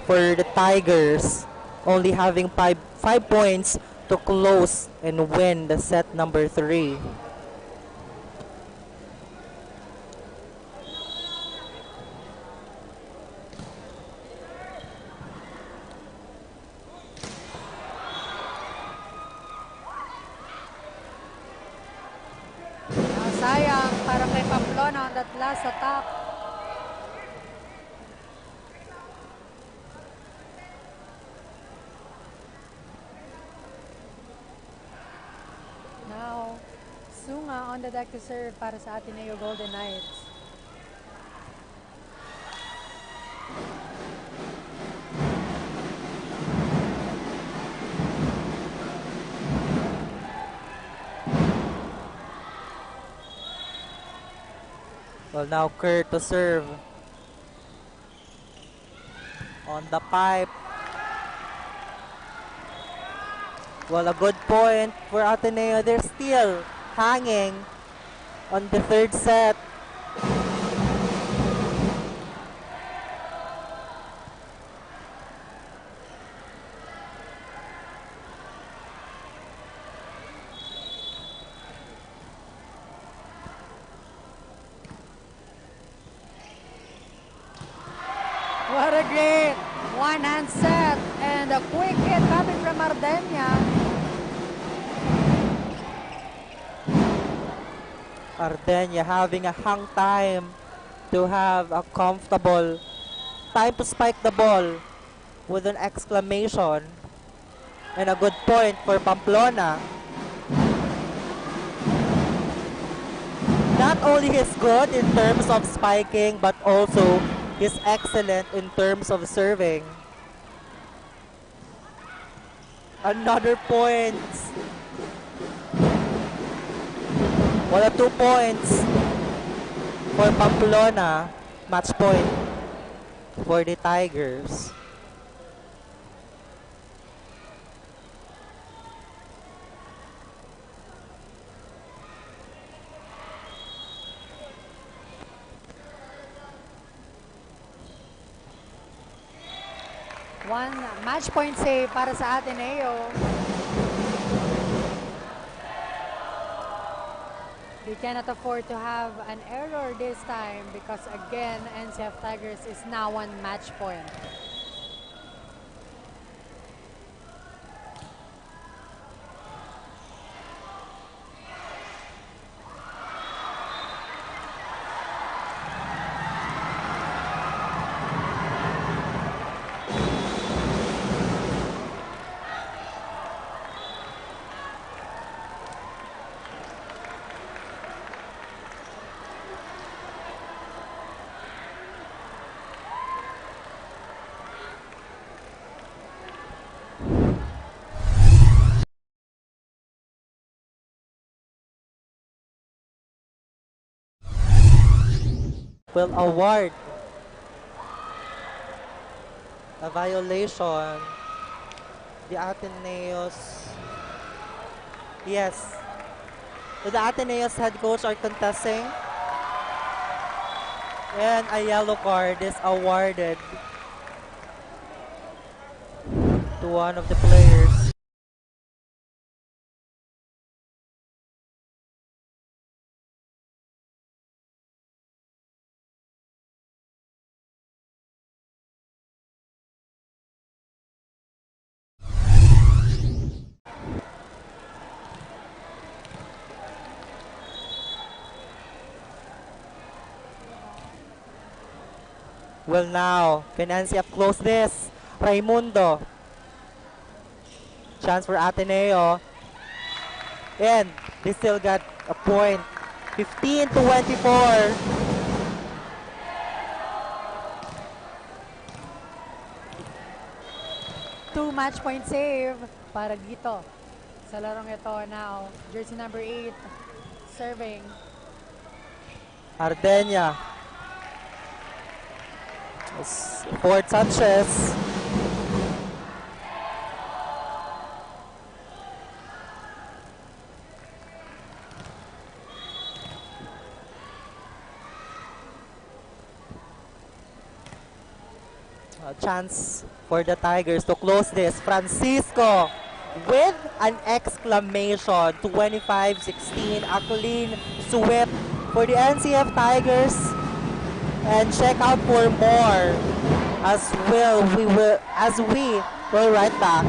for the Tigers, only having five points to close and win the set number 3. Sayang para kay Pamplona on that last attack. Now, Sunga on the deck to serve para sa Ateneo Golden Knights. Well, now Kurt to serve. On the pipe. Well, a good point for Ateneo. They're still hanging on the third set. What a great one-hand set and a quick hit coming from Ardenya. Ardenya having a hang time to have a comfortable time to spike the ball with an exclamation. And a good point for Pamplona. Not only he's good in terms of spiking, but also he's excellent in terms of serving. Another point. Well, 2 points for Pamplona. Match point for the Tigers. One match point save para sa Ateneo. They cannot afford to have an error this time because again, NCF Tigers is now on match point. Will award a violation. The Ateneo's, yes, the Ateneo's head coach are contesting, and a yellow card is awarded to one of the players. Well, now, can NCF close this? Raimundo. Chance for Ateneo. And they still got a point. 15-24. Two match point save para dito sa larong ito now. Jersey number 8 serving. Ardenia. Fort Sanchez. A chance for the Tigers to close this. Francisco with an exclamation. 25-16. A clean sweep for the NCF Tigers. And check out for more as we will right back.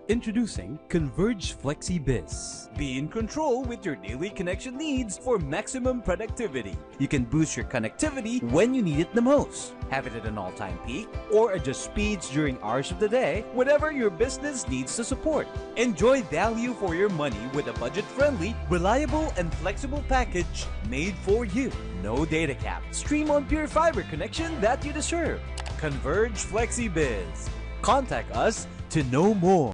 Introducing Converge FlexiBiz. Be in control with your daily connection needs for maximum productivity. You can boost your connectivity when you need it the most. Have it at an all-time peak or adjust speeds during hours of the day, whatever your business needs to support. Enjoy value for your money with a budget-friendly, reliable, and flexible package made for you. No data cap. Stream on pure fiber connection that you deserve. Converge FlexiBiz. Contact us to know more.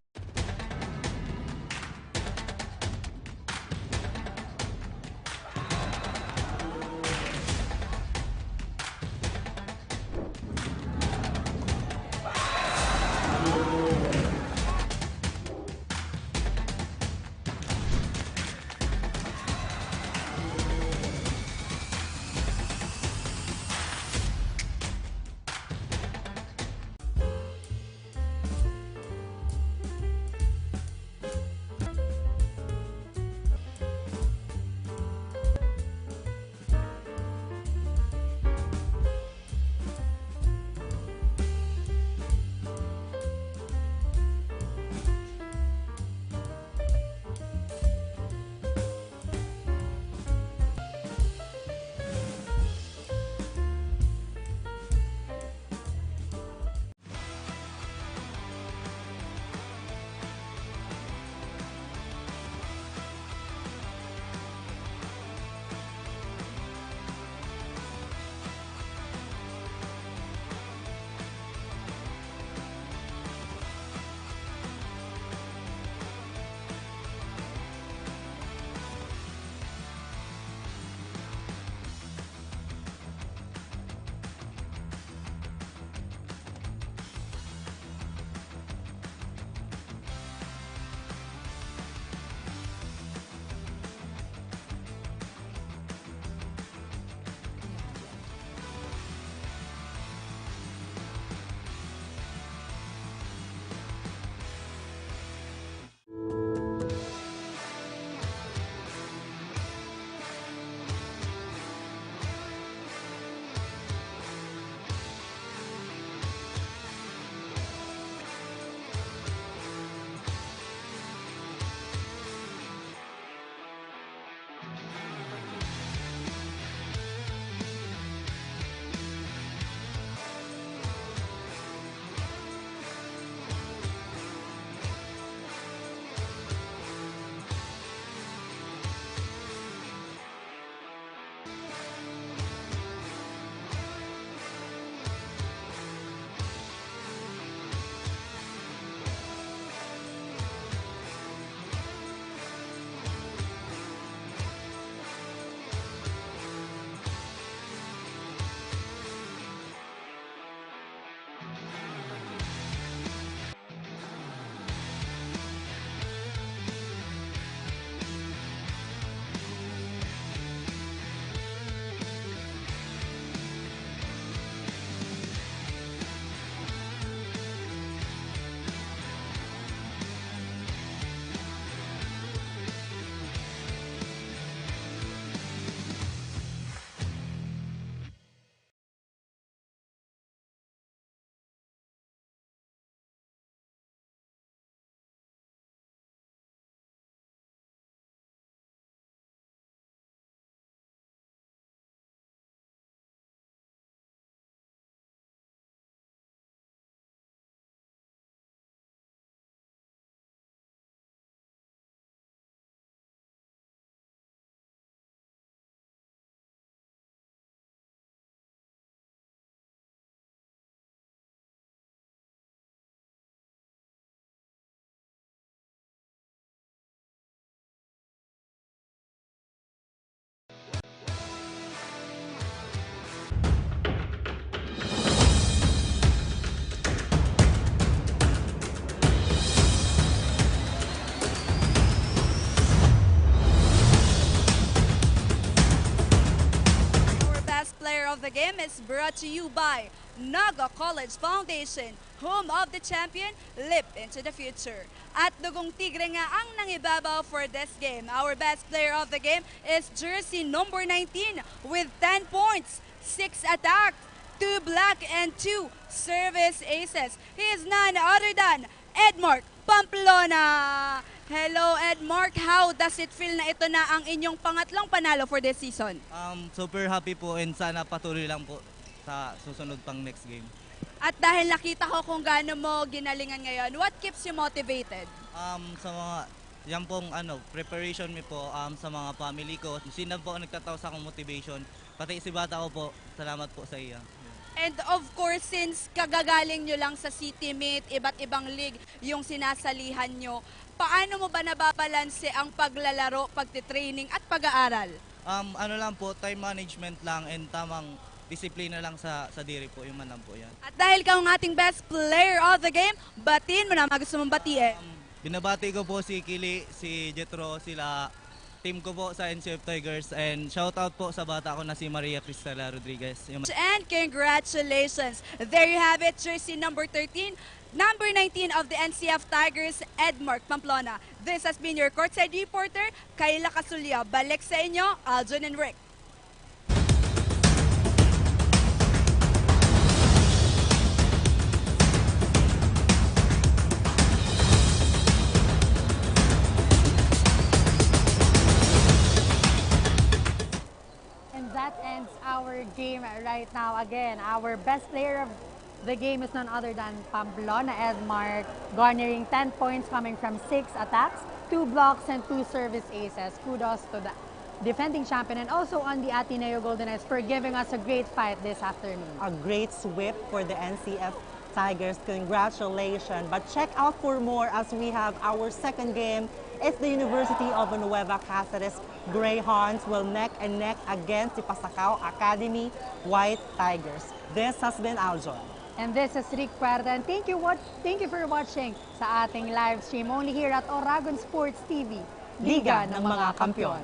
is brought to you by Naga College Foundation, home of the champion, leap into the future. At Dugong Tigre nga ang nangibabaw for this game. Our best player of the game is jersey number 19 with 10 points, 6 attacks, 2 block, and 2 service aces. He is none other than Edmark Pamplona. Hello Edmark, how does it feel na ito na ang inyong pangatlong panalo for this season? Super happy po and sana patuloy lang po sa susunod pang next game. At dahil nakita ko kung gaano mo ginalingan ngayon, what keeps you motivated? Sa mga yan pong preparation mi po sa mga family ko. Sino po ang nagtataw sa akong motivation. Pati si bata ko po, salamat po sa iya. And of course, since kagagaling nyo lang sa city meet, iba't ibang league yung sinasalihan nyo, paano mo ba nababalanse ang paglalaro, pagtitraining at pag-aaral? Ano lang po, time management lang and tamang disiplina lang sa diri po, yung man lang po yan. At dahil ka ang ating best player of the game, batiin mo na mga gusto mong batiin. Binabati ko po si Kili, si Jetro, sila team ko po sa NCF Tigers and shoutout po sa bata ko na si Maria Cristela Rodriguez. And congratulations! There you have it, jersey number 13, number 19 of the NCF Tigers, Edmark Pamplona. This has been your courtside reporter, Kayla Casulya. Balik sa inyo, Aljon and Rick. That ends our game right now. Again, our best player of the game is none other than Pamplona Edmark, garnering 10 points coming from 6 attacks, 2 blocks, and 2 service aces. Kudos to the defending champion and also on the Ateneo Golden Knights for giving us a great fight this afternoon. A great sweep for the NCF Tigers. Congratulations. But check out for more as we have our second game. It's the University of Nueva Cáceres Greyhounds will neck and neck against the Pasacao Academy White Tigers. This has been Aljon. And this is Rick Puerta. And thank you for watching sa ating live stream only here at Oragon Sports TV, Liga ng mga Kampiyon.